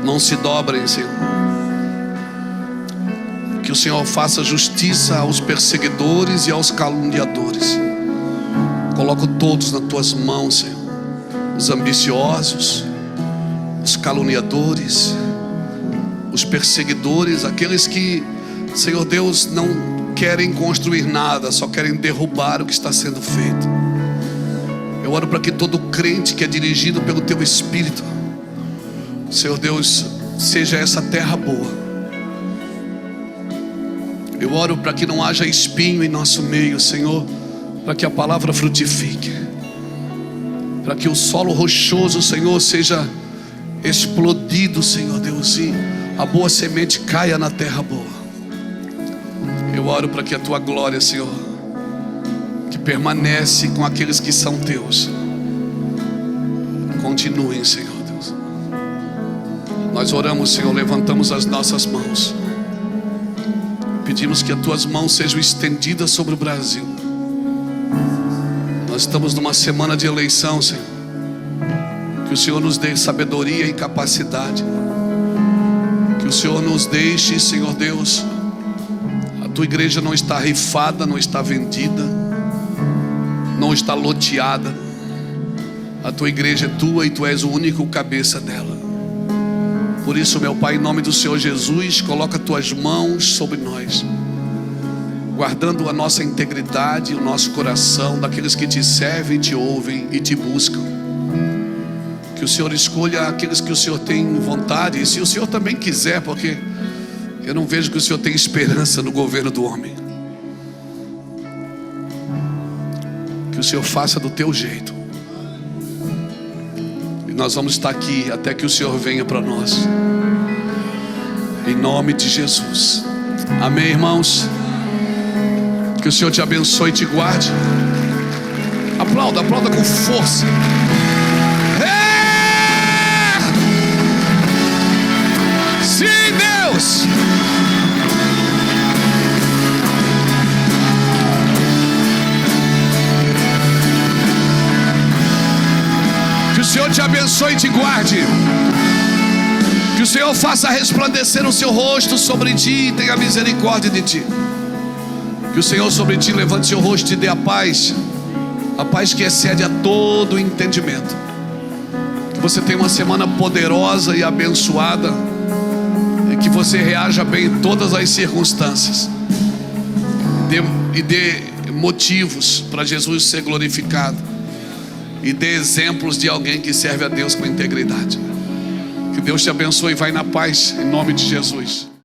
não se dobrem, Senhor. Que o Senhor faça justiça aos perseguidores e aos caluniadores. Coloco todos nas tuas mãos, Senhor. Os ambiciosos, os caluniadores, os perseguidores, aqueles que, Senhor Deus, não querem construir nada, só querem derrubar o que está sendo feito. Eu oro para que todo crente que é dirigido pelo teu Espírito, Senhor Deus, seja essa terra boa. Eu oro para que não haja espinho em nosso meio, Senhor, para que a palavra frutifique, para que o solo rochoso, Senhor, seja explodido, Senhor Deus, e a boa semente caia na terra boa. Eu oro para que a tua glória, Senhor, que permanece com aqueles que são teus, continuem, Senhor Deus. Nós oramos, Senhor, levantamos as nossas mãos. Pedimos que as tuas mãos sejam estendidas sobre o Brasil. Nós estamos numa semana de eleição, Senhor. Que o Senhor nos dê sabedoria e capacidade. Que o Senhor nos deixe, Senhor Deus. A tua igreja não está rifada, não está vendida, não está loteada. A tua igreja é tua e tu és o único cabeça dela. Por isso, meu Pai, em nome do Senhor Jesus, coloca tuas mãos sobre nós, guardando a nossa integridade, o nosso coração, daqueles que te servem, te ouvem e te buscam. Que o Senhor escolha aqueles que o Senhor tem vontade, e se o Senhor também quiser, porque eu não vejo que o Senhor tem esperança no governo do homem. Que o Senhor faça do teu jeito. Nós vamos estar aqui até que o Senhor venha para nós, em nome de Jesus. Amém, irmãos? Que o Senhor te abençoe e te guarde. Aplauda, aplauda com força. Sim, Deus. Que o Senhor te abençoe e te guarde. Que o Senhor faça resplandecer o seu rosto sobre ti e tenha misericórdia de ti. Que o Senhor sobre ti levante seu rosto e te dê a paz que excede a todo entendimento. Que você tenha uma semana poderosa e abençoada, e que você reaja bem em todas as circunstâncias, e dê motivos para Jesus ser glorificado, e dê exemplos de alguém que serve a Deus com integridade. Que Deus te abençoe e vai na paz, em nome de Jesus.